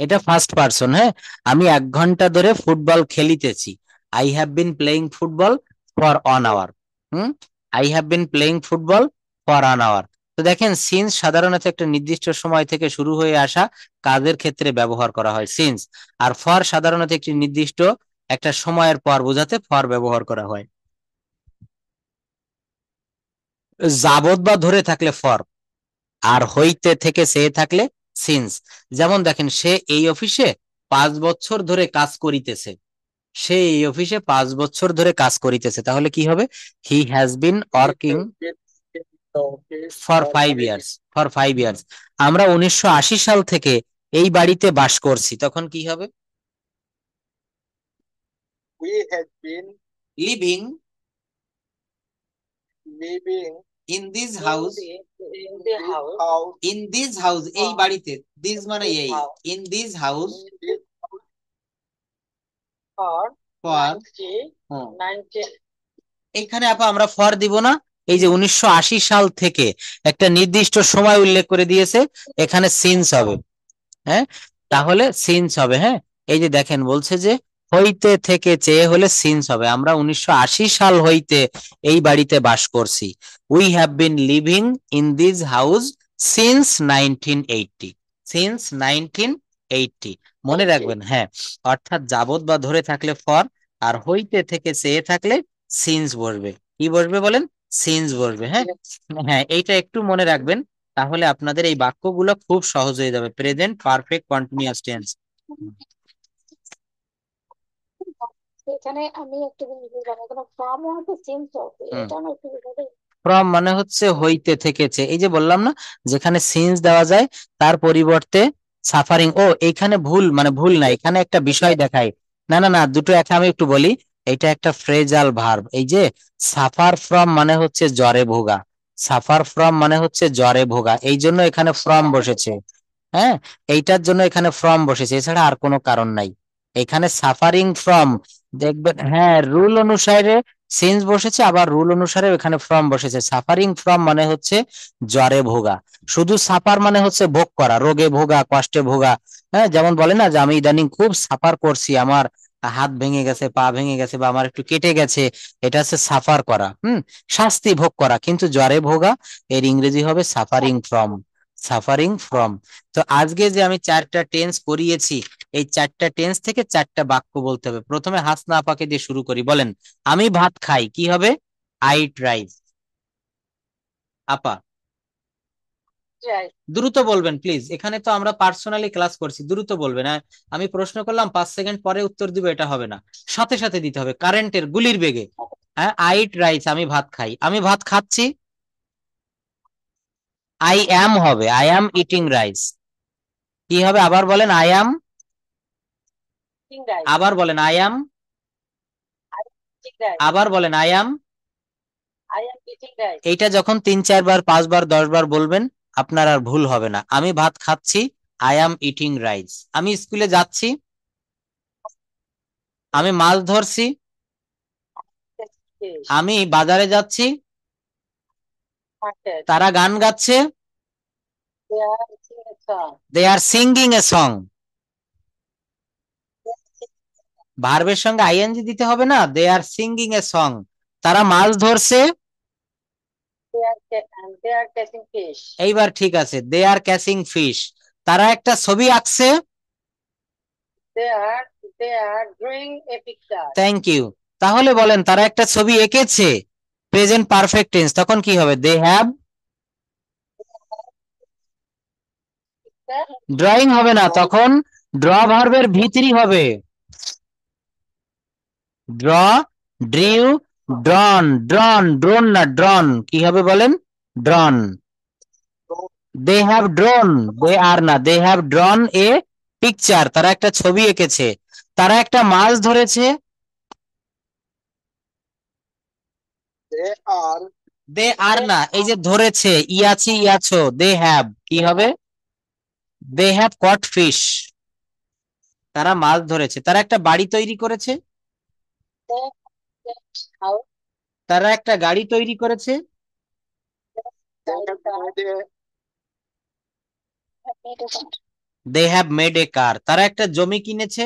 এটা ফার্স্ট পারসন। হ্যাঁ, আমি 1 ঘন্টা ধরে ফুটবল খেলিতেছি। I have been playing football for 1 hour. Hmm, I have been playing football for 1 hour. তো দেখেন সিন্স সাধারণত একটা নির্দিষ্ট সময় থেকে শুরু হয়ে আসা কাজের ক্ষেত্রে ব্যবহার করা হয় সিন্স। আর ফর সাধারণত একটি নির্দিষ্ট একটা সময়ের পর বোঝাতে ফর ব্যবহার করা হয়। যাবত বা ধরে থাকলে ফর, আর হইতে থেকে সে থাকলে সিন্স। যেমন দেখেন সে এই অফিসে 5 বছর ধরে কাজ করিতেছে। সে এই অফিসে 5 বছর ধরে কাজ করিতেছে, তাহলে কি হবে? He has been working for 5 years. For 5 years. আমরা 1980 সাল থেকে এই বাড়িতে বাস করছি, তখন কি হবে? We have been living living in this house, in the house house in this house এই বাড়িতে, দিস মানে এই, in this house in this for for 90 এখানে আপা আমরা ফর দিব না। এই যে 1980 সাল থেকে একটা নির্দিষ্ট সময় উল্লেখ করে দিয়েছে, এখানে সিন্স হবে। হ্যাঁ, তাহলে সিন্স হবে। হ্যাঁ, এই যে দেখেন বলছে যে হইতে থেকে চেয়ে হলে সিন্স হবে। আমরা 1980 সাল হইতে এই বাড়িতে বাস করছি। We have been living in this house since 1980। Since 1980 মনে রাখবেন। হ্যাঁ, অর্থাৎ যাবত বা ধরে থাকলে ফর, আর হইতে থেকে চেয়ে থাকলে সিন্স বসবে। কি বসবে বলেন? সিন্স বসবে। হ্যাঁ, হ্যাঁ, এইটা একটু মনে রাখবেন, তাহলে আপনাদের এই বাক্যগুলো খুব সহজ হয়ে যাবে। Present perfect continuous tense. এখানে আমি একটা জিনিস বুঝলাম, এখানে ফ্রম হতে চেঞ্জ হবে, এটা আমি একটু বুঝাতে। ফ্রম মানে হচ্ছে হইতে থেকেছে। এই যে বললাম না, যেখানে সিন্স দেওয়া যায় তার পরিবর্তে সাফারিং। ও এখানে ভুল, মানে ভুল না, এখানে একটা বিষয় দেখায়। না না না, দুটো একটা আমি একটু বলি। এটা একটা ফ্রেজাল ভার্ব। এই যে সাফার ফ্রম মানে হচ্ছে জ্বরে ভোগা, সাফার ফ্রম মানে হচ্ছে জ্বরে ভোগা, এই জন্য এখানে ফ্রম বসেছে। হ্যাঁ, এইটার জন্য এখানে ফ্রম বসেছে, এছাড়া আর কোনো কারণ নাই। এখানে সাফারিং ফ্রম, দেখবেন হ্যাঁ রুল অনুসারে সিন্স বসেছে, আবার রুল অনুসারে এখানে ফ্রম বসেছে। সাফারিং ফ্রম মানে হচ্ছে জ্বরে ভোগা। শুধু সাফার মানে হচ্ছে ভোগ করা, রোগে ভোগা, কষ্টে ভোগা। হ্যাঁ, যেমন বলে না যে আমি ইদানিং খুব সাফার করছি, আমার হাত ভেঙে গেছে, পা ভেঙে গেছে, বা আমার একটু কেটে গেছে, এটা হচ্ছে সাফার করা, শাস্তি ভোগ করা। কিন্তু জ্বরে ভোগা এর ইংরেজি হবে সাফারিং ফ্রম, সাফারিং ফ্রম। তো আজকে যে আমি 4টা টেন্স পড়িয়েছি, এই 4টা টেন্স থেকে 4টা বাক্য বলতে হবে। প্রথমে হাসনা আপাকে দিয়ে শুরু করি, বলেন আমি ভাত খাই, কি হবে? I eat rice. আপা Right. দ্রুত বলবেন প্লিজ, এখানে তো আমরা পার্সোনালি ক্লাস করছি, দ্রুত বলবেন। হ্যাঁ, আমি প্রশ্ন করলাম 5 সেকেন্ড পরে উত্তর দিব, এটা হবে না, সাথে সাথে দিতে হবে কারেন্টের গুলির বেগে। হ্যাঁ, আই ইট রাইস, আমি ভাত খাই, আমি ভাত খাচ্ছি। আই অ্যাম হবে, আই অ্যাম ইটিং রাইস। কি হবে আবার বলেন? I am, Eating rice. আবার বলেন আই অ্যাম, Eating rice. আবার বলেন I am. I am eating rice. এইটা যখন 3-4 বার 5 বার 10 বার বলবেন, আপনার আর ভুল হবে না। আমি ভাত খাচ্ছি, আই অ্যাম ইটিং রাইস। আমি স্কুলে যাচ্ছি, আমি মাছ ধরছি। Fish. আমি বাজারে যাচ্ছি, Market. তারা গান গাচ্ছে, They are singing a song. They are singing a song. ভার্বের সঙ্গে আইএনজি দিতে হবে না, দে আর সিঙ্গিং এ সং। তারা মাছ ধরছে, And they are catching fish. এইবার ঠিক আছে, দে আর ক্যাচিং ফিশ। তারা একটা ছবি আঁকছে, They are drawing a picture. Thank you. তাহলে বলেন তারা একটা ছবি এঁকেছে, প্রেজেন্ট পারফেক্ট টেন্স, তখন কি হবে? They have. ড্রয়িং হবে না, তখন ড্র ভার্বের ভিতরি হবে। ড্র, ড্রিউ, ড্রন, ড্রন, ড্রোন না ড্রন, কি হবে বলেন? ড্রন। দে হ্যাভ ড্রোন, দে আর না, দে হ্যাভ ড্রন এ পিকচার, তারা একটা ছবি এঁকেছে। তারা একটা মাছ ধরেছে, They are দে আর না, এই যে ধরেছে, ইয়াছি ইয়াছো, দে হ্যাভ, কি হবে? They have caught fish. তারা মাছ ধরেছে। তারা একটা বাড়ি তৈরি করেছে, How? তারা একটা গাড়ি তৈরি করেছে। they have made a they have made a car. তারা একটা জমি কিনেছে।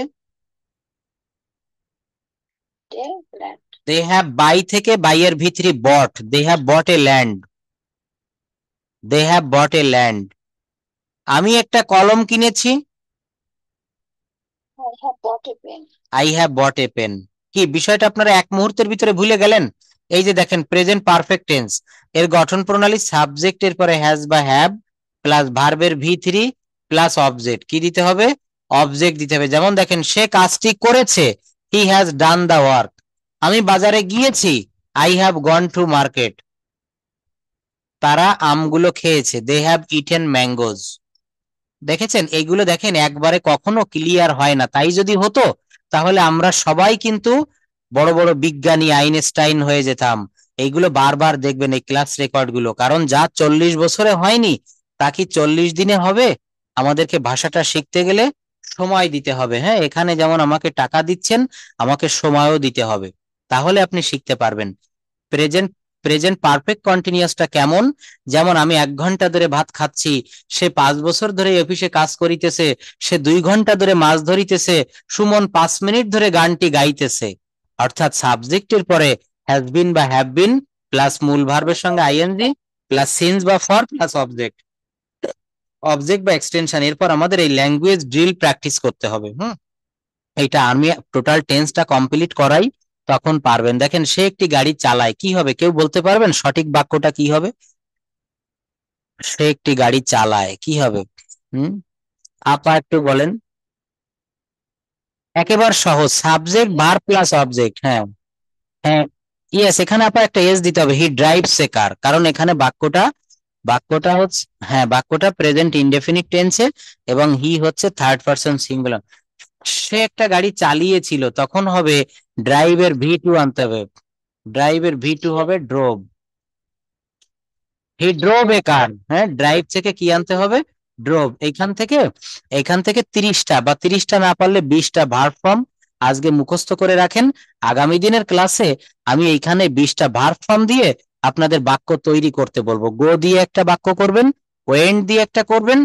দে হ্যাভ বাই থেকে বাইয়ের ভিতরি bought, they have bought a land, they have bought a land. আমি একটা কলম কিনেছি, I have bought a pen. I have bought a pen. কি বিষয়টা আপনারা এক মুহূর্তের ভিতরে ভুলে গেলেন? এই যে দেখেন প্রেজেন্ট পারফেক্ট টেন্স, এর গঠন প্রণালী সাবজেক্ট এর পরে হ্যাজ বা হ্যাভ প্লাস ভার্বের ভি3 প্লাস অবজেক্ট। কি দিতে হবে? অবজেক্ট দিতে হবে। যেমন দেখেন সে কাজটি করেছে, হি হ্যাজ ডান দা ওয়ার্ক। আমি বাজারে গিয়েছি, I have gone to market. তারা আমগুলো খেয়েছে, দে হ্যাভ ইটেন ম্যাঙ্গোজ। দেখেছেন এইগুলো, দেখেন একবারে কখনো ক্লিয়ার হয় না। তাই যদি হতো তাহলে আমরা সবাই কিন্তু বড় বড় বিজ্ঞানী আইনস্টাইন হয়ে যেতাম। এইগুলো বারবার দেখবেন এই ক্লাস রেকর্ড গুলো, কারণ যা 40 বছরে হয়নি তা কি 40 দিনে হবে? আমাদেরকে ভাষাটা শিখতে গেলে সময় দিতে হবে। হ্যাঁ, এখানে যেমন আমাকে টাকা দিচ্ছেন, আমাকে সময়ও দিতে হবে, তাহলে আপনি শিখতে পারবেন। প্রেজেন্ট প্রেজেন্ট পারফেক্ট কন্টিনিউয়াসটা কেমন? যেমন আমি 1 ঘন্টা ধরে ভাত খাচ্ছি, সে 5 বছর ধরে অফিসে কাজ করিতেছে, সে 2 ঘন্টা ধরে মাছ ধরিতেছে, সুমন 5 মিনিট ধরে গানটি গাইতেছে। অর্থাৎ সাবজেক্টের পরে হ্যাজ বিন বা হ্যাভ বিন প্লাস মূল ভার্বের সঙ্গে আইএনজি প্লাস সিন্স বা ফর প্লাস অবজেক্ট, অবজেক্ট বা এক্সটেনশন। এরপর আমাদের এই ল্যাঙ্গুয়েজ ড্রিল প্র্যাকটিস করতে হবে। এইটা আমি টোটাল টেন্সটা কমপ্লিট করাই, তখন পারবেন। দেখেন সে একটি গাড়ি চালায়, কি হবে? কেউ বলতে পারবেন সঠিক বাক্যটা কি হবে? সে একটি গাড়ি চালায়, কি হবে? হুম, আপা একটু বলেন। একেবারে সহজ, সাবজেক্ট ভার্ব প্লাস অবজেক্ট। হ্যাঁ হ্যাঁ, ইয়েস, এখানে আপা একটা এস দিতে হবে, হি ড্রাইভস এ কার, কারণ এখানে বাক্যটা হচ্ছে, হ্যাঁ বাক্যটা প্রেজেন্ট ইনডেফিনিট টেন্সে এবং হি হচ্ছে থার্ড পারসন সিঙ্গুলার। সে একটা গাড়ি চালিয়েছিল, তখন হবে ড্রাইভের ভি টু আনতে হবে। ড্রাইভের ভি টু হবে ড্রোভ। হি ড্রোভ এ কার। হ্যাঁ, ড্রাইভ থেকে কি আনতে হবে? ড্রোভ। এখান থেকে 30টা বা 30টা না পারলে 20টা ভার্ব ফর্ম আজকে মুখস্থ করে রাখেন। আগামী দিনের ক্লাসে আমি এইখানে 20টা ভার্ব ফর্ম দিয়ে আপনাদের বাক্য তৈরি করতে বলবো। গো দিয়ে একটা বাক্য করবেন, ওয়েন্ট দিয়ে একটা করবেন,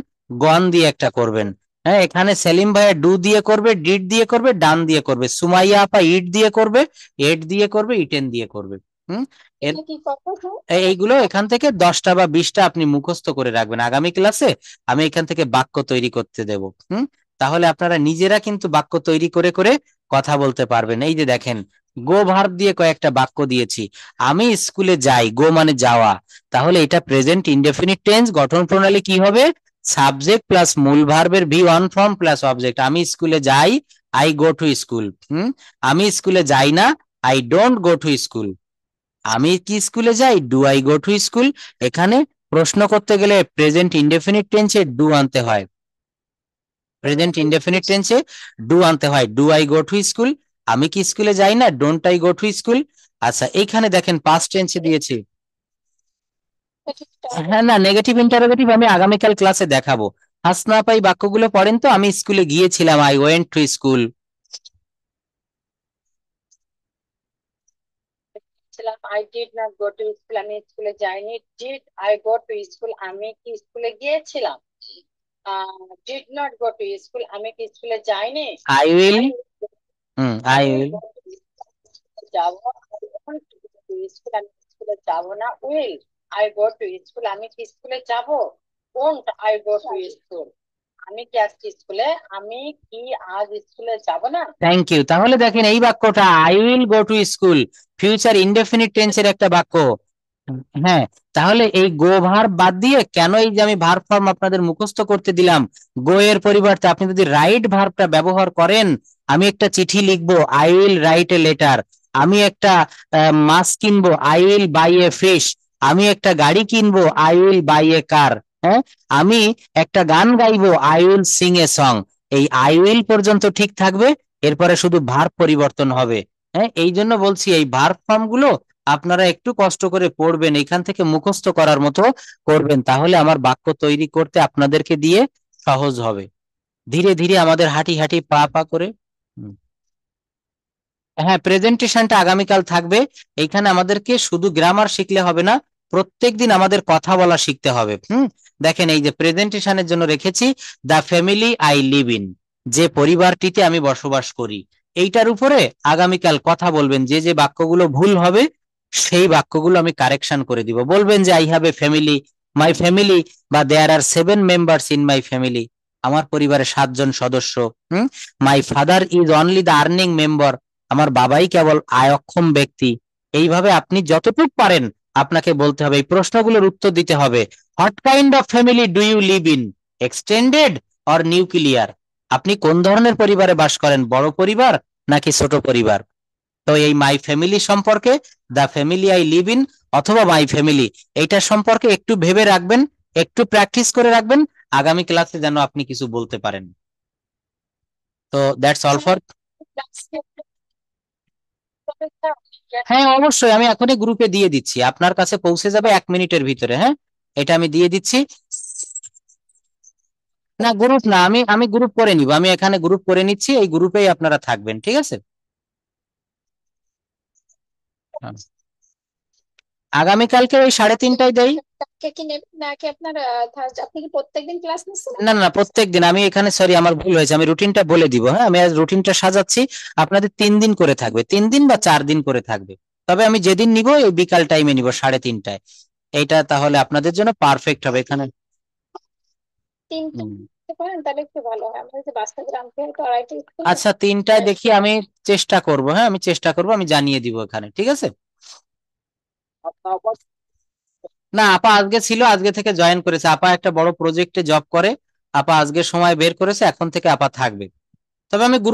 গন দিয়ে একটা করবেন। হ্যাঁ, এখানে সেলিম ভাইয়া ডু দিয়ে করবে, ডিড দিয়ে করবে, ডান দিয়ে করবে। সুমাইয়া আপা ইট দিয়ে করবে, এট দিয়ে করবে, ইটেন দিয়ে করবে। হুম, এর এটা কি করবো স্যার? এইগুলো এখান থেকে 10টা বা 20টা আপনি মুখস্থ করে রাখবেন। আগামী ক্লাসে আমি এখান থেকে বাক্য তৈরি করতে দেব। তাহলে আপনারা নিজেরা কিন্তু বাক্য তৈরি করে করে কথা বলতে পারবেন। এই যে দেখেন, গো ভার্ব দিয়ে কয়েকটা বাক্য দিয়েছি। আমি স্কুলে যাই, গো মানে যাওয়া, তাহলে এটা প্রেজেন্ট ইনডেফিনিট টেন্স। গঠন প্রণালী কি হবে? সাবজেক্ট প্লাস মূল ভার্বের ভি1 ফর্ম প্লাস অবজেক্ট। আমি স্কুলে যাই, আই গো টু স্কুল। আমি স্কুলে যাই না, I don't go to school. আমি কি স্কুলে যাই? Do I go to school. এখানে প্রশ্ন করতে গেলে প্রেজেন্ট ইনডেফিনিট টেন্সে ডু আনতে হয়। প্রেজেন্ট ইনডেফিনিট টেন্সে ডু আনতে হয়। Do I go to school, আমি কি স্কুলে যাই না? Don't I go to school. আচ্ছা, এইখানে দেখেন পাস্ট টেন্সে দিয়েছি। হ্যাঁ, না, নেগেটিভ ইন্টারোগেটিভ আমি আগামীকাল ক্লাসে দেখাবো। হাসনা পাই বাক্যগুলো পড়েন তো। আমি স্কুলে গিয়েছিলাম, আই ওয়েন্ট টু স্কুল। ছিলাম I did not go to school, আমি স্কুলে যাইনি। Did I go to school, আমি কি স্কুলে গিয়েছিলাম? Did not go to school, আমি কি স্কুলে যাইনি। I will. আই আমি উইল। যাবো, স্কুল, আমি স্কুলে যাব না। Will I go to school, আমি কি স্কুলে যাব। Won't I go to school, আমি কি আজকে স্কুলে, আমি কি আজ স্কুলে যাব না। Thank you. তাহলে দেখেন এই বাক্যটা I will go to school, future indefinite টেন্সের একটা বাক্য। হ্যাঁ, তাহলে এই গো ভার্ব বাদ দিয়ে কেন এই যে আমি ভার্ব ফর্ম আপনাদের মুখস্থ করতে দিলাম, গো এর পরিবর্তে আপনি যদি রাইট ভার্বটা ব্যবহার করেন। আমি একটা চিঠি লিখবো, I will write a letter. আমি একটা মাছ কিনবো, I will buy a fish. আমি একটা গাড়ি কিনবো, I will buy a car. হ্যাঁ, আমি একটা গান গাইবো, I will sing a song. এই আই উইল পর্যন্ত ঠিক থাকবে, এরপরে শুধু ভার্ব পরিবর্তন হবে। হ্যাঁ, এই জন্য বলছি এই ভার্ব ফর্ম গুলো আপনারা একটু কষ্ট করে পড়বেন, এখান থেকে মুখস্থ করার মতো করবেন, তাহলে আমার বাক্য তৈরি করতে আপনাদেরকে দিয়ে সহজ হবে। ধীরে ধীরে আমাদের হাঁটি হাঁটি পা পা করে। হুম। হ্যাঁ, প্রেজেন্টেশনটা আগামীকাল থাকবে। এইখানে আমাদেরকে শুধু গ্রামার শিখলে হবে না, প্রত্যেকদিন আমাদের কথা বলা শিখতে হবে। দেখেন এই যে প্রেজেন্টেশনের জন্য রেখেছি, the family I live in, যে পরিবারটিতে আমি বসবাস করি। এইটার উপরে আগামীকাল কথা বলবেন। যে যে বাক্যগুলো ভুল হবে সেই বাক্যগুলো আমি কারেকশন করে দিব। বলবেন যে I have a family, my family, বা দেয়ার আর 7 মেম্বার্স ইন মাই ফ্যামিলি, আমার পরিবারে 7 জন সদস্য। My father is only the earning member, আমার বাবাই কেবল আয় অক্ষম ব্যক্তি। এইভাবে আপনি যতটুকু পারেন আপনাকে বলতে হবে, এই প্রশ্নগুলোর উত্তর দিতে হবে। What kind of family do you live in, extended or nuclear? আপনি কোন ধরনের পরিবারে বাস করেন, বড় পরিবার নাকি ছোট পরিবার? তো এই মাই ফ্যামিলি সম্পর্কে, the family I live in অথবা মাই ফ্যামিলি, এইটা সম্পর্কে একটু ভেবে রাখবেন, একটু প্র্যাকটিস করে রাখবেন, আগামী ক্লাসে যেন আপনি কিছু বলতে পারেন। তো দ্যাটস অল ফর। হ্যাঁ, অবশ্যই, আমি এখনই গ্রুপে দিয়ে দিচ্ছি, আপনার কাছে পৌঁছে যাবে 1 মিনিটের ভিতরে। হ্যাঁ, এটা আমি দিয়ে দিচ্ছি। না, গ্রুপ না, আমি আমি গ্রুপ করে নিব, আমি এখানে গ্রুপ করে নিচ্ছি, এই গ্রুপেই আপনারা থাকবেন, ঠিক আছে? হ্যাঁ। আগামীকালকে ওই 3:30টায় দেই। কালকে কি নেবেন নাকি আপনার আপনি কি প্রত্যেকদিন ক্লাস নিচ্ছেন? না না, প্রত্যেকদিন। আমি এখানে সরি, আমার ভুল হয়েছে, আমি রুটিনটা বলে দিব। হ্যাঁ, আমি আজ রুটিনটা সাজাচ্ছি। আপনাদের 3 দিন করে থাকবে, 3 দিন বা 4 দিন করে থাকবে। তবে আমি যেদিন নিব এই বিকাল টাইমে নিব 3:30টায়। এইটা তাহলে আপনাদের জন্য পারফেক্ট হবে এখানে। তিনটে হুম। দিতে পারেন তাহলে একটু ভালো হয়, আমাদের যে বাচ্চাদের আনতে হয় তো 2:30 স্কুল। আচ্ছা, 3টায় দেখি, আমি চেষ্টা করব। হ্যাঁ, আমি চেষ্টা করব, আমি জানিয়ে দিব এখানে, ঠিক আছে? আপনার না, আপা আজকে ছিল, আজকে থেকে জয়েন করেছে। আপা একটা বড় প্রজেক্টে জব করে, আপা আজকে সময় বের করেছে, এখন থেকে আপা থাকবে। তবে আমি গ্রুপ